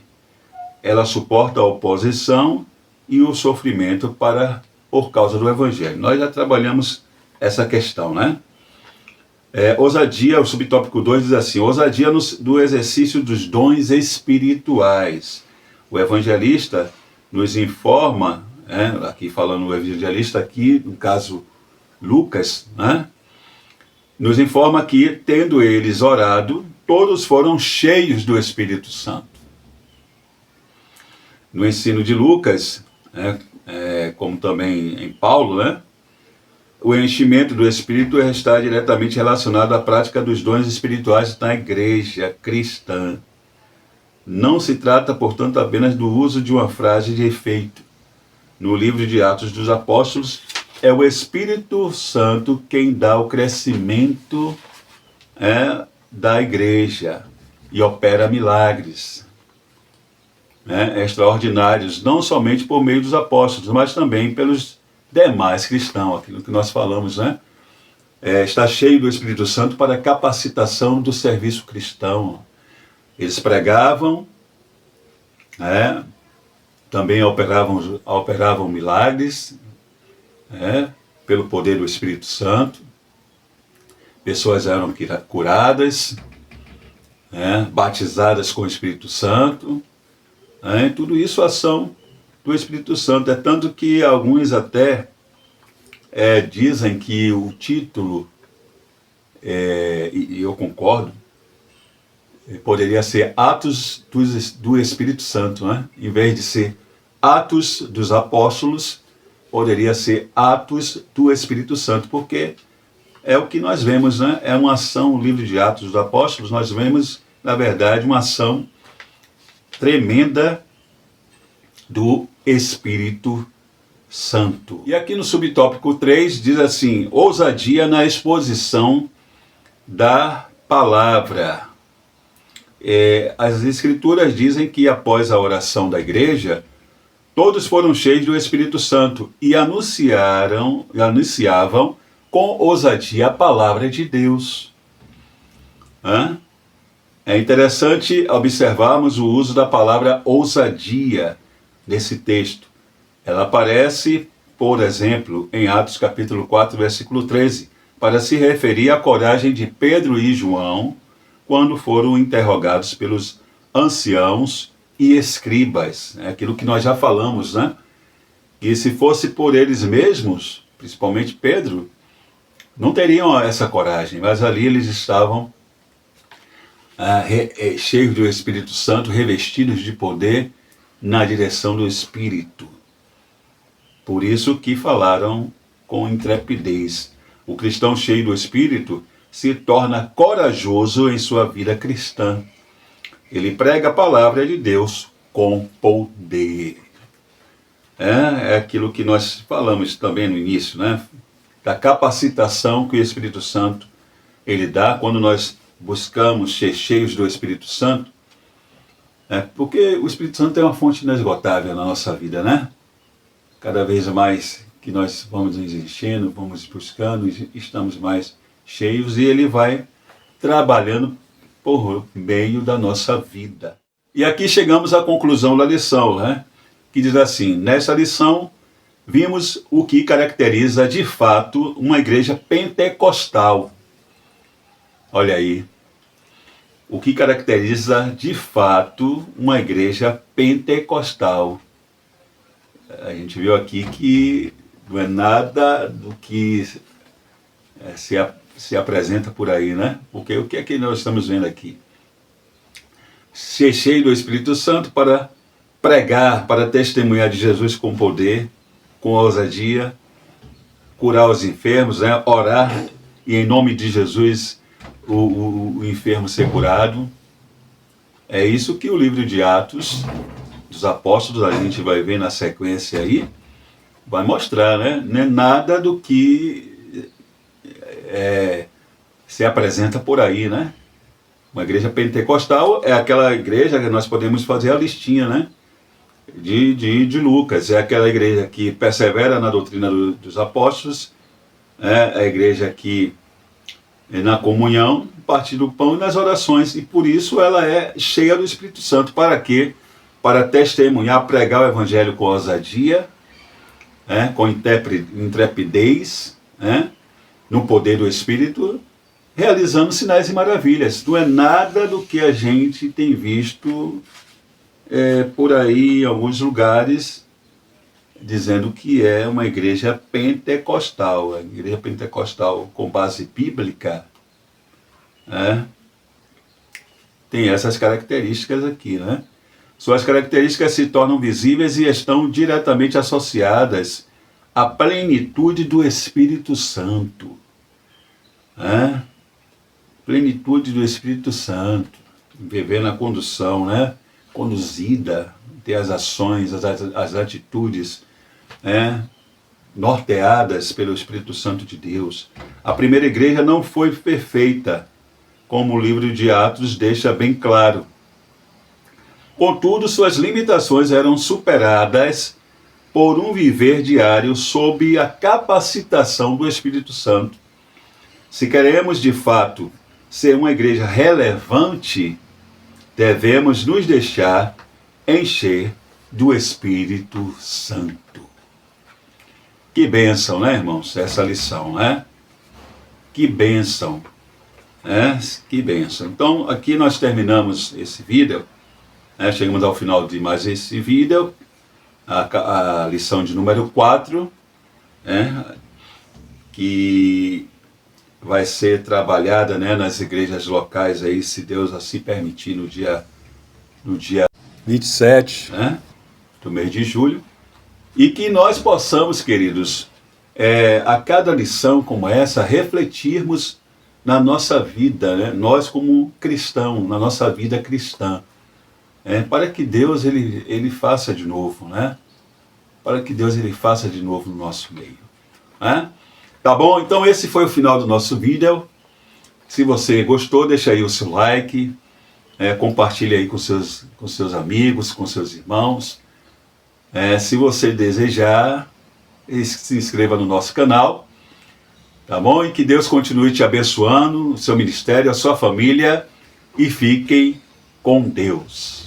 Speaker 1: Ela suporta a oposição e o sofrimento por causa do Evangelho. Nós já trabalhamos essa questão, né? Ousadia, o subtópico 2 diz assim: ousadia do exercício dos dons espirituais. O evangelista nos informa, aqui falando o evangelista, aqui no caso Lucas, nos informa que, tendo eles orado, todos foram cheios do Espírito Santo. No ensino de Lucas, como também em Paulo, o enchimento do Espírito está diretamente relacionado à prática dos dons espirituais na igreja cristã. Não se trata, portanto, apenas do uso de uma frase de efeito. No livro de Atos dos Apóstolos, é o Espírito Santo quem dá o crescimento da igreja e opera milagres extraordinários, não somente por meio dos apóstolos, mas também pelos demais cristãos, aquilo que nós falamos, está cheio do Espírito Santo para a capacitação do serviço cristão. Eles pregavam, também operavam milagres, pelo poder do Espírito Santo. Pessoas eram curadas, batizadas com o Espírito Santo. Tudo isso ação do Espírito Santo. É tanto que alguns até dizem que o título, e eu concordo, poderia ser Atos do Espírito Santo, em vez de ser Atos dos Apóstolos, poderia ser Atos do Espírito Santo, porque é o que nós vemos, é uma ação, o livro de Atos dos Apóstolos, nós vemos, na verdade, uma ação tremenda do Espírito Santo. E aqui no subtópico 3 diz assim: ousadia na exposição da palavra. As Escrituras dizem que após a oração da igreja, todos foram cheios do Espírito Santo e anunciavam com ousadia a palavra de Deus. É interessante observarmos o uso da palavra ousadia nesse texto. Ela aparece, por exemplo, em Atos capítulo 4, versículo 13, para se referir à coragem de Pedro e João quando foram interrogados pelos anciãos e escribas. É aquilo que nós já falamos, que se fosse por eles mesmos, principalmente Pedro, não teriam essa coragem, mas ali eles estavam cheios do Espírito Santo, revestidos de poder na direção do Espírito. Por isso que falaram com intrepidez. O cristão cheio do Espírito se torna corajoso em sua vida cristã. Ele prega a palavra de Deus com poder. É aquilo que nós falamos também no início, da capacitação que o Espírito Santo ele dá quando nós buscamos ser cheios do Espírito Santo, porque o Espírito Santo é uma fonte inesgotável na nossa vida, Cada vez mais que nós vamos nos enchendo, vamos buscando, estamos mais cheios e ele vai trabalhando por meio da nossa vida. E aqui chegamos à conclusão da lição, que diz assim: nessa lição vimos o que caracteriza de fato uma igreja pentecostal. Olha aí, o que caracteriza de fato uma igreja pentecostal. A gente viu aqui que não é nada do que se apresenta por aí, Porque o que é que nós estamos vendo aqui? Ser cheio do Espírito Santo para pregar, para testemunhar de Jesus com poder, com ousadia, curar os enfermos, orar e em nome de Jesus o enfermo ser curado. É isso que o livro de Atos dos Apóstolos, a gente vai ver na sequência aí, vai mostrar, Não é nada do que se apresenta por aí, Uma igreja pentecostal é aquela igreja que nós podemos fazer a listinha, de Lucas. É aquela igreja que persevera na doutrina dos apóstolos, a igreja que na comunhão, partir do pão e nas orações, e por isso ela é cheia do Espírito Santo. Para quê? Para testemunhar, pregar o evangelho com ousadia, com intrepidez, no poder do Espírito, realizando sinais e maravilhas. Não é nada do que a gente tem visto por aí em alguns lugares, dizendo que é uma igreja pentecostal. A igreja pentecostal com base bíblica, né, tem essas características aqui, né? Suas características se tornam visíveis e estão diretamente associadas à plenitude do Espírito Santo. Né? Plenitude do Espírito Santo. Viver na condução, né? Conduzida, ter as ações, as atitudes, né, norteadas pelo Espírito Santo de Deus. A primeira igreja não foi perfeita, como o livro de Atos deixa bem claro. Contudo, suas limitações eram superadas por um viver diário sob a capacitação do Espírito Santo. Se queremos, de fato, ser uma igreja relevante, devemos nos deixar encher do Espírito Santo. Que bênção, né, irmãos? Essa lição, né? Que bênção. Que bênção. Então, aqui nós terminamos esse vídeo. Chegamos ao final de mais esse vídeo, a lição de número 4, que vai ser trabalhada, né, nas igrejas locais, aí, se Deus assim permitir, no dia 27, do mês de julho, e que nós possamos, queridos, a cada lição como essa, refletirmos na nossa vida, né, nós como cristãos, na nossa vida cristã, para que Deus ele faça de novo, né? Para que Deus ele faça de novo no nosso meio, né? Tá bom? Então esse foi o final do nosso vídeo. Se você gostou, deixa aí o seu like, compartilhe aí com seus amigos, com seus irmãos. Se você desejar, se inscreva no nosso canal, tá bom? E que Deus continue te abençoando, o seu ministério, a sua família, e fiquem com Deus.